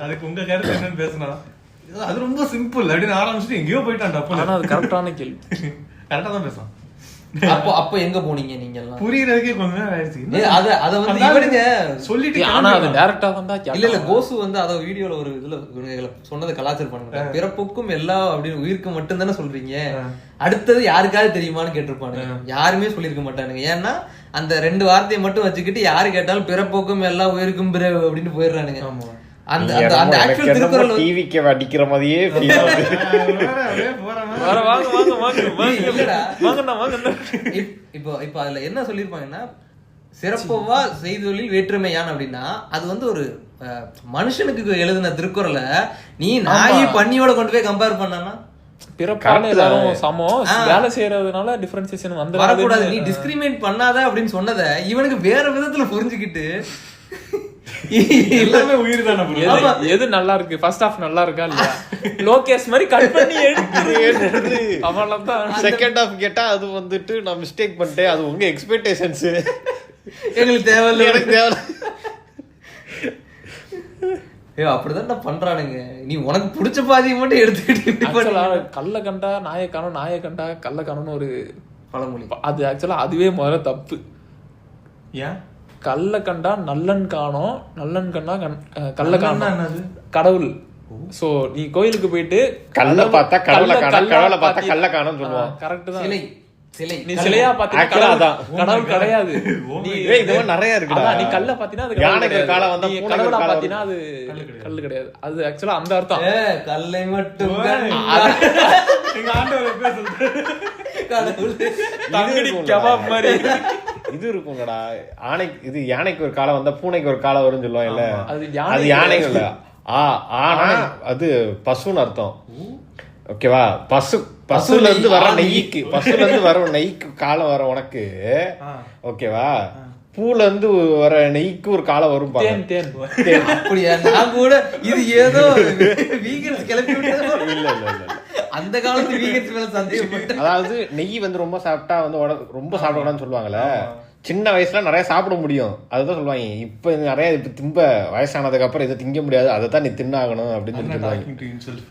[SPEAKER 4] அதுக்கு உங்க கருத்து என்னன்னு பேசினா அது ரொம்ப சிம்பிள் அப்படின்னு ஆரம்பிச்சுட்டு எங்கேயோ போயிட்டான்.
[SPEAKER 3] அது கரெக்டான கேள்வி,
[SPEAKER 4] கரெக்டா தான் பேசலாம்.
[SPEAKER 1] அப்ப எங்க போனீங்க நீங்க எல்லாம்?
[SPEAKER 4] புரியறதுக்கே கொஞ்ச நேரம் ஆயிடுச்சு.
[SPEAKER 1] அத வந்து இவனுங்க
[SPEAKER 4] சொல்லிட்டு,
[SPEAKER 3] ஆனா அது டைரக்டா வந்தா
[SPEAKER 1] இல்ல கோசு வந்து அத வீடியோல ஒரு இதுல சொன்னது கலாச்சாரம் பண்ணுங்க. பிறப்புக்கும் எல்லா அப்படின்னு உயிருக்கு மட்டும் தானே சொல்றீங்க, அடுத்தது யாருக்காவது தெரியுமான்னு கேட்டிருப்பானுங்க. யாருமே சொல்லிருக்க மாட்டானுங்க. ஏன்னா அந்த 2 வார்த்தையை மட்டும் வச்சுக்கிட்டு யாரு கேட்டாலும் பிறப்புக்கும் எல்லா உயிருக்கும் பிறகு அப்படின்னு போயிடுறானுங்க. அந்த அந்த ஆக்சுவல் திருக்குறள்
[SPEAKER 2] டிவிக்கு அடிக்கிற மாதிரியே ஃபீல் ஆகுது.
[SPEAKER 1] இப்போ அதுல என்ன சொல்லிருப்பாங்கன்னா, சிறப்பவா செய்தொழில் வேற்றுமையான் அப்படின்னா அது வந்து ஒரு மனுஷனுக்கு எழுதின திருக்குறளை நீ நாயி பண்ணியோட கொண்டு போய் கம்பேர் பண்ணனா
[SPEAKER 3] வேலை செய்யறதுனால டிஃபரன்சியேஷன் வந்து
[SPEAKER 1] வரக்கூடாது. நீ டிஸ்கிரிமினேட் பண்ணாத அப்படின்னு சொன்னதை இவனுக்கு வேற விதத்துல புரிஞ்சுக்கிட்டு
[SPEAKER 4] எல்லாமே உயிர் தானே bro.
[SPEAKER 3] எது நல்லா இருக்கு ஃபர்ஸ்ட் ஹாஃப் நல்லா இருக்கா இல்லையா லோகேஷ் மாதிரி கட் பண்ணி எடுத்து அவ்வளவுதான்.
[SPEAKER 2] செகண்ட் ஹாஃப் கேட்டா அது வந்துட்டு நான் மிஸ்டேக் பண்ணிட்டேன், அது உங்க எக்ஸ்பெக்டேஷன்ஸ்,
[SPEAKER 1] எங்களுக்கு தேவையில்லை,
[SPEAKER 2] எனக்கு தேவை.
[SPEAKER 1] அப்படிதான் பண்றானுங்க. நீ உனக்கு பிடிச்ச பாதியை மட்டும் எடுத்துக்கிட்டு
[SPEAKER 3] கல்ல கண்டா நாயை காணும், நாயை கண்டா கல்ல காணும்னு ஒரு
[SPEAKER 1] பழமொழி.
[SPEAKER 3] அது ஆக்சுவலா அதுவே முதல்ல தப்பு.
[SPEAKER 4] ஏன்
[SPEAKER 3] கல்ல கண்டா நல்லன் காணோம், நல்லன் கண்டா கல்ல காணும்
[SPEAKER 4] என்னது
[SPEAKER 3] கடவுள். சோ நீ கோயிலுக்கு போயிட்டு
[SPEAKER 2] கல்ல பார்த்தா கடவுளை காணோம், கடவுளை பார்த்தா கல்ல காணோம் சொல்லுவான்.
[SPEAKER 3] கரெக்ட் தான்.
[SPEAKER 1] சிலை சிலை
[SPEAKER 3] நீ சிலையா பாத்தீங்கன்னா கடவுள் கிடையாது. நீ
[SPEAKER 2] இதெல்லாம் நிறைய இருக்குடா.
[SPEAKER 3] நீ கல்ல பாத்தீங்கன்னா அது
[SPEAKER 2] யானைக்கு காலை வந்தா
[SPEAKER 3] நீ
[SPEAKER 2] பூனைக்கு
[SPEAKER 3] கடவுளா
[SPEAKER 2] காலை
[SPEAKER 3] பாத்தீங்கன்னா அது கல்லு கிடையாது. அது ஆக்சுவலா அந்த அர்த்தம்.
[SPEAKER 1] கல்லை மட்டும்
[SPEAKER 4] எங்க ஆண்டவர் பேசுறது
[SPEAKER 3] தங்கடி கபாப் மாதிரி
[SPEAKER 2] இது இருக்குங்கடா. இது யானைக்கு ஒரு காலம் வந்தா பூனைக்கு ஒரு காலம் வரும்னு சொல்லுவாங்கல்ல, அது யானைக்கு இல்ல. ஆனா அது பசுன்னு அர்த்தம். ஓகேவா? பசுல இருந்து வர நெய்க்கு, பசுல இருந்து வர நெய்க்கு காலம் வர உனக்கு. ஓகேவா? பூல இருந்து வர நெய்க்கு ஒரு காலம் வரும்.
[SPEAKER 1] அப்படியா? நான் கூட இது ஏதோ வீகன்ஸ் கிளப்பி விட்டது.
[SPEAKER 2] இல்ல இல்ல இல்ல,
[SPEAKER 1] அந்த காலத்து வீகன்ஸ் மேல சந்தேகப்பட்டு.
[SPEAKER 2] அதாவது நெய் வந்து ரொம்ப சாப்பிட்டா வந்து ரொம்ப சாப்பிடக்கூடாதுன்னு சொல்லுவாங்கல்ல. சின்ன வயசுல நிறைய சாப்பிட முடியும், அதுதான் சொல்லுவாங்க. இப்ப நிறைய திம்ப வயசானதுக்கு அப்புறம் இதை திங்க முடியாது, அதை தான் நீ தின்னாகணும் அப்படின்னு சொல்லுவாங்க.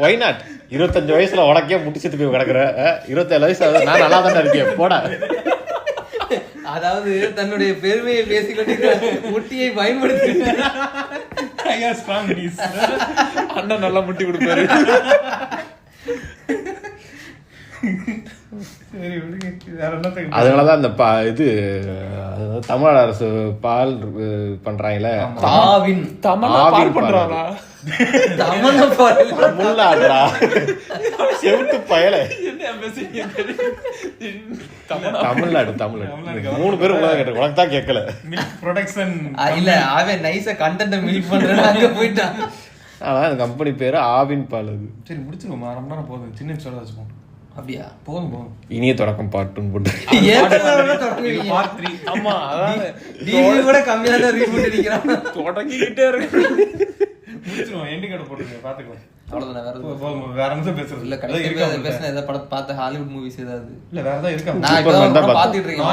[SPEAKER 2] Y not? 25 வயசுல உனக்கே முடிச்சுட்டு போய் கிடக்குற, 27 வயசு நான் நல்லா தானே இருக்கேன் போட.
[SPEAKER 1] அதாவது தன்னுடைய பெருமையை பேசிக்கொண்டு முட்டியை பயன்படுத்தி
[SPEAKER 3] அண்ணன் நல்லா முட்டி கொடுப்பாரு.
[SPEAKER 2] அதனாலதான் இந்த இது தமிழ்நாடு அரசு பால் பண்றாங்களே,
[SPEAKER 3] பால் பண்றாங்களா?
[SPEAKER 2] தமிழ்நாடுடா செவிட்டு பயல. தமிழ்நாடு 3 பேர் உனக்கு தான் கேட்கல.
[SPEAKER 4] ப்ரொடக்ஷன்
[SPEAKER 1] இல்ல, அவன் நைஸா கண்டென்ட் மில்க் பண்றான், அங்க போயிட்டான்.
[SPEAKER 2] அதான் அந்த கம்பெனி பேரு ஆவின் பால். அது
[SPEAKER 4] சரி முடிச்சிருவோம், ரொம்ப நேரம் போதும். சின்ன சொல்ல வச்சுப்போம்.
[SPEAKER 1] அப்படியா?
[SPEAKER 4] போதும்.
[SPEAKER 2] இனிய தொடக்கம் பார்ட்டுன்னு போட்டு
[SPEAKER 4] பார்ட் 3.
[SPEAKER 3] ஆமா, அதான்
[SPEAKER 1] டிவி கூட கம்மியா தான் ரீபூட் அடிக்கிறான்.
[SPEAKER 3] தொடங்கிக்கிட்டே இருக்கு.
[SPEAKER 4] முடிச்சிருவோம், எண்டிங் கார்டு போட்டுருங்க, பாத்துக்கலாம்.
[SPEAKER 1] அவ்வளவுதான்.
[SPEAKER 4] வேற என்ன பேசுறது
[SPEAKER 1] இல்ல, கடைசியா பேசின ஏதாவது படம் பார்த்த ஹாலிவுட் மூவிஸ் ஏதாவது?
[SPEAKER 4] இல்ல வேற ஏதாவது இருக்கா?
[SPEAKER 1] நான் இப்ப பாத்துட்டு இருக்கேன்.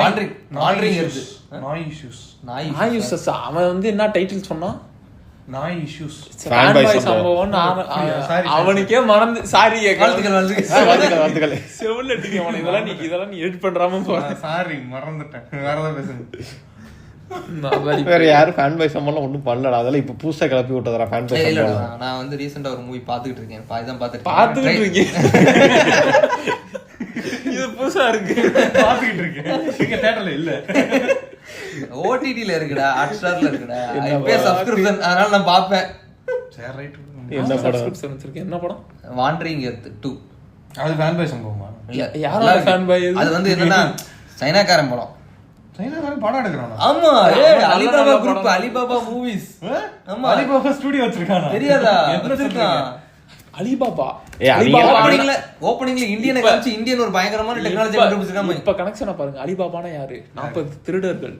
[SPEAKER 1] வாண்டரிங் இருக்கு.
[SPEAKER 4] நாய் இஷ்யூஸ்.
[SPEAKER 3] நாய் இஷ்யூஸ். அவன் வந்து என்ன டைட்டில் சொன்னா?
[SPEAKER 4] நாய் இஷ்யூஸ்
[SPEAKER 3] சம்பவம். அவனுக்கே மறந்து சாரி
[SPEAKER 2] வாழ்த்துக்கள்.
[SPEAKER 3] செவுல்ல அடிக்க அவனை. இதெல்லாம் நீ எடிட் பண்றாம போ.
[SPEAKER 4] சாரி மறந்துட்டேன், வேற ஏதாவது பேசுங்க.
[SPEAKER 2] வேற யாரும் ஃபேன் பாய் சம்பளம் ஒன்றும் பண்ணல. அதெல்லாம் இப்ப புதுசா கிளப்பி விட்டதா ஃபேன் பாய் சம்பளம்.
[SPEAKER 1] நான் வந்து ரீசெண்டா ஒரு மூவி பாத்துக்கிட்டு இருக்கேன். இதான்
[SPEAKER 3] பாத்துக்கிட்டு இருக்கேன். இது புதுசா இருக்கு.
[SPEAKER 4] பாத்துக்கிட்டு இருக்கேன். இங்க தியேட்டர்ல இல்ல,
[SPEAKER 1] ஓடிடில இருக்குடா, ஹாட்ஸ்டார்ல இருக்குடா. இப்ப சப்ஸ்கிரிப்ஷன், அதனால நான் பாப்பேன்.
[SPEAKER 4] சரி ரைட்.
[SPEAKER 2] என்ன படம்
[SPEAKER 3] வச்சிருக்கேன்? என்ன படம்?
[SPEAKER 1] Wandering earth 2.
[SPEAKER 4] அது ஃபேன் பாய் சம்பவமா?
[SPEAKER 3] யாரா ஃபேன் பாய்?
[SPEAKER 1] அது வந்து என்னன்னா சைனாக்காரன் படம்.
[SPEAKER 4] சைனாக்காரன் படம் எடுக்கறானா?
[SPEAKER 1] ஆமா, அலிபாபா குரூப், அலிபாபா மூவிஸ். ஆமா,
[SPEAKER 4] அலிபாபா ஸ்டுடியோ வச்சிருக்கானா?
[SPEAKER 1] தெரியாதா? வச்சிருக்கான்
[SPEAKER 3] அலிபாபா.
[SPEAKER 1] ஓப்பனிங்ல இந்தியனை காமிச்சு இந்தியன் ஒரு பயங்கரமான டெக்னாலஜி கண்டுபிடிச்சிருக்காங்க.
[SPEAKER 3] இப்ப கனெக்ஷனா பாருங்க. அலிபாபானா யாரு? 40 திருடர்கள்.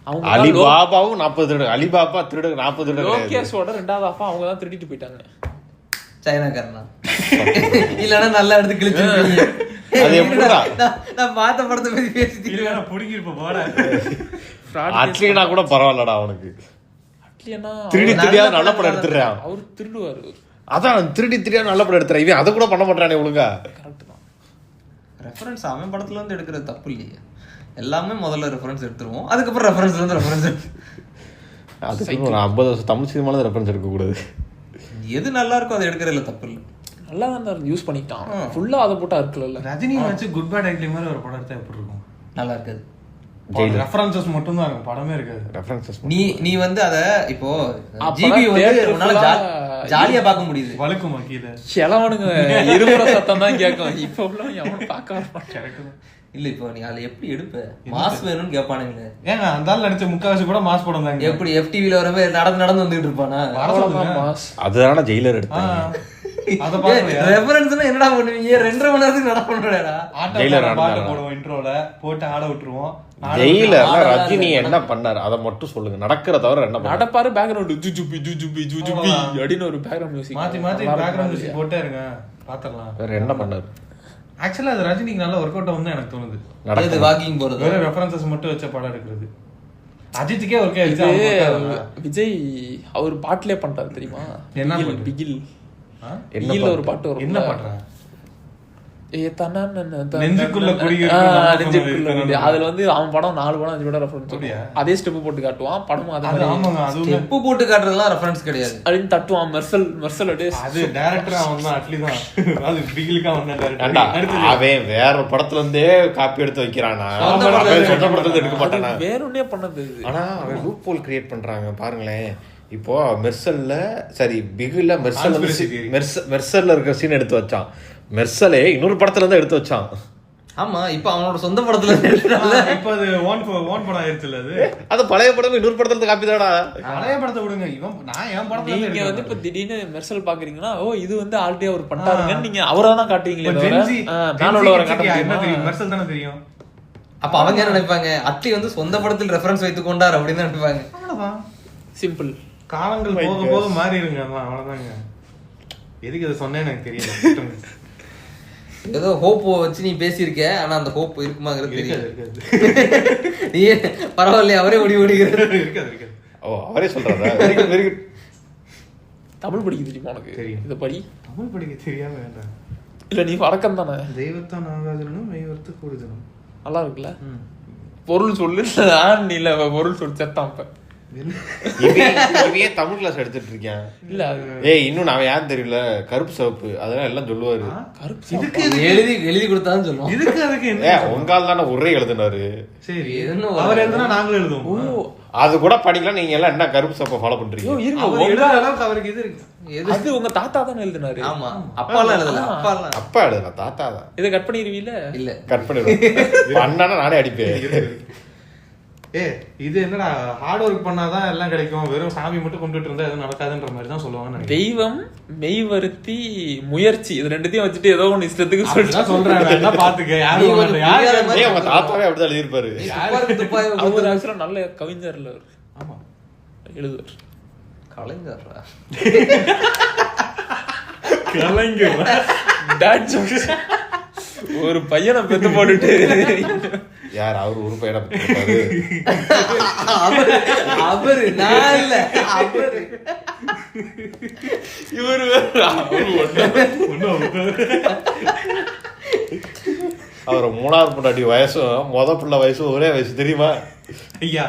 [SPEAKER 2] அவங்க அலிபாபாவும் 40 திருடர்கள். அலிபாபா திருடர்கள் 40 திருடர்கள்.
[SPEAKER 3] லோகேஷோட ரெண்டாவது அப்பா அவங்க தான் திருடிட்டு போயிட்டாங்க.
[SPEAKER 1] சைனாக்காரனா? இல்லனா நல்லா எடுத்து கிழிச்சிருக்கீங்க. அது எப்படிடா? நான் பார்த்த படத்தை பத்தி பேசிட்டு
[SPEAKER 4] இல்ல, புடிங்கி இருப்ப போடா.
[SPEAKER 2] அட்லினா கூட பரவாயில்லடா அவனுக்கு.
[SPEAKER 3] அட்லினா
[SPEAKER 2] திருடியா நல்ல படம் எடுத்துறான்.
[SPEAKER 3] அவர் திருடுவாரு.
[SPEAKER 2] அதான் திருடியா நல்ல படம் எடுத்துறான். இவன் அதை கூட பண்ண மாட்டானே ஒழுங்கா.
[SPEAKER 3] கரெக்ட் தான்.
[SPEAKER 1] ரெஃபரன்ஸ் அவன் படத்துல இருந்து எடுக்கிறது தப்பு இல்லையே. எல்லாமே முதல்ல ரெஃபரன்ஸ் எடுத்துருவோம், அதுக்கப்புறம் ரெஃபரன்ஸ்ல இருந்து ரெஃபரன்ஸ்
[SPEAKER 2] அதுக்கு ஒரு 50 வருஷம் தமிழ் சினிமால ரெஃபரன்ஸ் எடுக்க கூடாது.
[SPEAKER 1] எது நல்லா இருக்கோ அதை எடுக்கிறதுல தப்பு இல்லை.
[SPEAKER 3] நல்லா தான் யூஸ் பண்ணிட்டான். ஃபுல்லா அதை போட்டா இருக்குல்ல.
[SPEAKER 4] ரஜினி வச்சு குட் பேட் அக்லி மாதிரி ஒரு படம் எடுத்தா எப்படி இருக்கும்?
[SPEAKER 1] நல்லா இருக்காது.
[SPEAKER 4] ரெஃபரன்சஸ் மட்டும் தான் இருக்கும், படமே இருக்காது.
[SPEAKER 2] ரெஃபரன்சஸ்
[SPEAKER 1] நீ வந்து அத இப்போ ஜிபி வந்து உன்னால ஜாலியா பார்க்க முடியுது.
[SPEAKER 4] வழுக்குமா கீழ
[SPEAKER 3] செலவனுங்க இருமுற சத்தம் தான் கேட்கும். இப்ப உள்ள எவனும் பார்க்க மாட்டான்.
[SPEAKER 1] இல்ல இப்போ நீ அதுல எப்படி எடுப்ப? மாஸ் வேணும்னு கேட்பானுங்க.
[SPEAKER 4] ஏங்க அந்த ஆள் நடிச்ச முக்காவாசி கூட மாஸ் படம் தாங்க.
[SPEAKER 1] எப்படி FTVல வரவே நடந்து வந்துட்டு இருப்பானா?
[SPEAKER 3] மாஸ்
[SPEAKER 2] அதனால ஜெயிலர் எடுத்தாங்க.
[SPEAKER 4] அத பாருங்க.
[SPEAKER 1] ரெஃபரன்ஸ்னா என்னடா பண்ணுவீங்க? 2.5 மணி நேரத்துக்கு நட பண்றடா.
[SPEAKER 4] ஜெயிலர் பாட்டு போடுவோம், இன்ட்ரோல போட்டு ஆட விட்டுருவோம்.
[SPEAKER 2] ஜெயிலர்ல ரஜினி என்ன பண்ணாரு அதை மட்டும் சொல்லுங்க. நடக்கிற தவிர என்ன பண்ணாரு?
[SPEAKER 3] நடப்பாரு பேக்ரவுண்ட் ஜுஜுபி ஜுஜுபி ஜுஜுபி அப்படின்னு ஒரு பேக்ரவுண்ட் மியூசிக்
[SPEAKER 4] மாத்தி பேக்ரவுண்ட் மியூசிக் போட்டே இருங்க பாத்துறலாம்.
[SPEAKER 2] வேற என்ன பண்ணாரு?
[SPEAKER 4] ஆக்சுவலா அது ரஜினிக்கு நல்ல ஒர்க் அவுட் ஆகும்னு எனக்கு தோணுது.
[SPEAKER 1] அது வாக்கிங் போறது
[SPEAKER 4] வேற ரெஃபரன்சஸ் மட்டும் வச்ச படம் எடுக்கிறது. அஜித்துக்கே ஒர்க் ஆயிடுச்சு.
[SPEAKER 3] விஜய் அவர் பாட்டுலயே பண்றாரு தெரியுமா?
[SPEAKER 4] என்ன
[SPEAKER 3] பிகில்
[SPEAKER 2] என்ன
[SPEAKER 3] பிகில் ஒரு பாட்டு வரும்.
[SPEAKER 4] என்ன பாடுறா?
[SPEAKER 3] நெஞ்சுக்குள்ள அதுல வந்து அவன் படம் 4 படம் 5 படம் ரெஃபரன்ஸ் அதே ஸ்டெப் போட்டு காட்டுவான். படமும் அதே
[SPEAKER 1] ஸ்டெப் போட்டு காட்டுறதுலாம் ரெஃபரன்ஸ் கிடையாது.
[SPEAKER 3] அப்படின்னு தட்டுவான். மெர்சல்
[SPEAKER 4] அது டைரக்டர் அவன் தான் அட்லி தான். அது பிகிலுக்கு அவன் தான் டைரக்டர்.
[SPEAKER 2] அவன் வேற படத்துல இருந்தே காப்பி எடுத்து வைக்கிறானா? சொந்த படத்துல எடுக்க மாட்டானா?
[SPEAKER 3] வேற ஒன்னே பண்ணது.
[SPEAKER 2] ஆனா அவன் லூப் ஹோல் கிரியேட் பண்றாங்க பாருங்களேன். இப்போ மெர்சல்ல சரி பிகுல மெர்சல்ல இருக்கிற சீன் எடுத்து வச்சான். மெர்சலே இன்னொரு படத்துல இருந்து எடுத்து வச்சான்.
[SPEAKER 1] ஆமா இப்ப அவனோட சொந்த படத்துல
[SPEAKER 4] இப்ப அது ஓன் படம் ஆயிருச்சுல.
[SPEAKER 2] அது பழைய படம் இன்னொரு படத்துல இருந்து காப்பி தானா?
[SPEAKER 4] பழைய படத்தை விடுங்க. இவன் நான் என் படத்துல
[SPEAKER 3] நீங்க வந்து இப்ப திடீர்னு மெர்சல் பாக்குறீங்கன்னா ஓ இது வந்து ஆல்ரெடி அவர் பண்ணாருங்க நீங்க அவராதான் காட்டுவீங்களே தவிர
[SPEAKER 4] என்ன தெரியும்? மெர்சல் தானே தெரியும்.
[SPEAKER 1] அப்ப அவங்க என்ன நினைப்பாங்க? அட்லி வந்து சொந்த படத்தில் ரெஃபரன்ஸ் வைத்துக் கொண்டார் அப்படின்னு தான் நினைப்பாங்க.
[SPEAKER 4] அவ்வளவுதான்
[SPEAKER 3] சிம்பிள்.
[SPEAKER 4] காலங்கள் போக போக மாறிடுங்க. அவ்வளவுதாங்க. எதுக்கு இதை சொன்னேன்னு எனக்கு தெரியல.
[SPEAKER 1] ஏதோ ஹோப் வச்சு நீ பேசியிருக்க. ஆனா அந்த ஹோப் இருக்குமாங்கிறது
[SPEAKER 4] இருக்காது.
[SPEAKER 1] நீ பரவாயில்லையா அவரே இருக்காது.
[SPEAKER 2] ஓ அவரே சொல்றாரா? Very good very good.
[SPEAKER 3] Tamil படிக்க தெரியுமா உனக்கு?
[SPEAKER 4] தெரியும்.
[SPEAKER 3] இத படி.
[SPEAKER 4] தமிழ் படிக்க தெரியாம வேண்டாம்.
[SPEAKER 3] இல்ல நீ வழக்கம் தானே.
[SPEAKER 4] தெய்வத்தான் ஆகாதனும் மெய்வர்த்து கூடுதலும்
[SPEAKER 3] நல்லா இருக்குல்ல? பொருள் சொல்லு. நீ இல்ல பொருள் சொல்லு செத்தான். இப்ப
[SPEAKER 2] இவையே தமிழ் கிளாஸ் எடுத்துட்டு இருக்கேன்.
[SPEAKER 3] இல்ல
[SPEAKER 2] இன்னும் நான் யாரும் தெரியல. கருப்பு சிவப்பு அதெல்லாம் எல்லாம் சொல்லுவாரு.
[SPEAKER 1] இதுக்கு எழுதி கொடுத்தான்னு சொல்லுவோம்.
[SPEAKER 4] இதுக்கு அதுக்கு என்ன?
[SPEAKER 2] உங்கால் தானே உரை எழுதினாரு.
[SPEAKER 4] சரி அவர் எழுதுனா நாங்களும் எழுதுவோம்.
[SPEAKER 2] அது கூட படிக்கலாம். நீங்க எல்லாம் என்ன கருப்பு சிவப்பை ஃபாலோ பண்றீங்க?
[SPEAKER 4] அவருக்கு இது இருக்கு.
[SPEAKER 3] அது உங்க தாத்தா தான் எழுதினாரு.
[SPEAKER 1] ஆமா அப்பாலாம் எழுதல.
[SPEAKER 2] அப்பா எழுதல தாத்தா தான்.
[SPEAKER 3] இதை கட் பண்ணிடுவீல?
[SPEAKER 1] இல்ல
[SPEAKER 2] கட் பண்ணிடுவேன். பண்ணானா நானே அடிப்பேன்.
[SPEAKER 4] இது என்னடா ஹார்ட் ஒர்க் பண்ணாதான் எல்லாம் கிடைக்கும். வெறும் சாமி மட்டும் கொண்டுட்டு இருந்தா எதுவும் நடக்காதுன்ற மாதிரி தான் சொல்லுவாங்க.
[SPEAKER 3] தெய்வம் மெய் வருத்தி முயற்சி இது ரெண்டுத்தையும் வச்சுட்டு ஏதோ ஒண்ணு இஷ்டத்துக்கு
[SPEAKER 4] சொல்றேன். பாத்துக்க
[SPEAKER 2] உங்க தாத்தாவே அப்படிதான் எழுதியிருப்பாரு.
[SPEAKER 3] அவர் ஆக்சுவலா நல்ல கவிஞர்ல.
[SPEAKER 4] ஆமா
[SPEAKER 3] எழுதுவார்.
[SPEAKER 1] கலைஞர்ரா
[SPEAKER 3] ஒரு பையனை பெத்து போட்டுட்டு
[SPEAKER 2] யார் அவரு ஒரு பையனை பெத்து
[SPEAKER 1] அவரு நான் இல்ல அவரு
[SPEAKER 3] இவரு
[SPEAKER 2] அவர் 3வது பொண்டாட்டி வயசும் பிள்ளை வயசும் ஒரே வயசு தெரியுமா?
[SPEAKER 4] ஐயா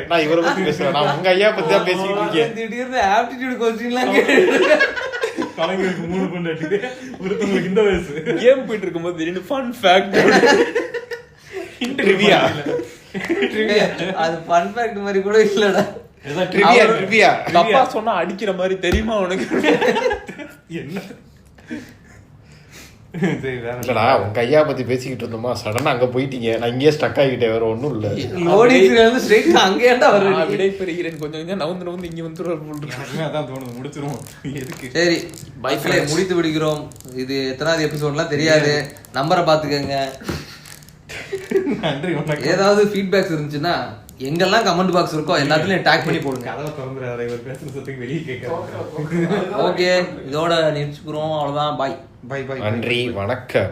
[SPEAKER 2] நான் இவரை பத்தி பேசுறேன். நான் உங்க ஐயா பத்தி தான் பேசிக்கிட்டு இருக்கேன்.
[SPEAKER 1] திடீர்னு ஆப்டிடியூட் क्वेश्चनலாம் கேட்டு
[SPEAKER 4] கலைஞருக்கு 3 பொண்டாட்டி ஒருத்தங்களுக்கு இந்த வயசு
[SPEAKER 3] கேம் போயிட்டு இருக்கும்போது திடீர்னு ஃபன் ஃபேக்ட்
[SPEAKER 2] ட்ரிவியா
[SPEAKER 1] அது ஃபன் ஃபேக்ட் மாதிரி கூட இல்லடா.
[SPEAKER 2] ட்ரிவியா
[SPEAKER 3] தப்பா சொன்னா அடிக்கிற மாதிரி தெரியுமா உனக்கு?
[SPEAKER 4] என்ன
[SPEAKER 2] இல்லடா உங்க ஐயா பத்தி பேசிக்கிட்டு இருந்தோமா சடனா அங்க போயிட்டீங்க. நான் இங்கேயே ஸ்டக் ஆகிட்டேன். வேற ஒண்ணும் இல்ல.
[SPEAKER 1] அங்கேண்டா
[SPEAKER 3] விடை பெறுகிறேன். கொஞ்சம் கொஞ்சம் நவுந்து இங்க வந்துடுவார்.
[SPEAKER 4] அதான் தோணுது முடிச்சிருவோம். எதுக்கு?
[SPEAKER 1] சரி பைக்ல முடித்து விடுகிறோம். இது எத்தனாவது எபிசோட்லாம் தெரியாது. நம்பரை பாத்துக்கங்க.
[SPEAKER 4] நன்றி.
[SPEAKER 1] ஏதாவது ஃபீட்பேக்ஸ் இருந்துச்சுன்னா எங்கெல்லாம் கமெண்ட் பாக்ஸ் இருக்கோ எல்லாத்துலயும் டேக் பண்ணி போடுங்க.
[SPEAKER 4] கதவை திறந்துறாரு. இவர் பேசுற சத்தத்துக்கு வெளியே கேட்க.
[SPEAKER 1] ஓகே இதோட நிறுத்திக்கிறோம். அவ்வளவுதான். Bye
[SPEAKER 4] bye bye.
[SPEAKER 2] நன்றி வணக்கம்.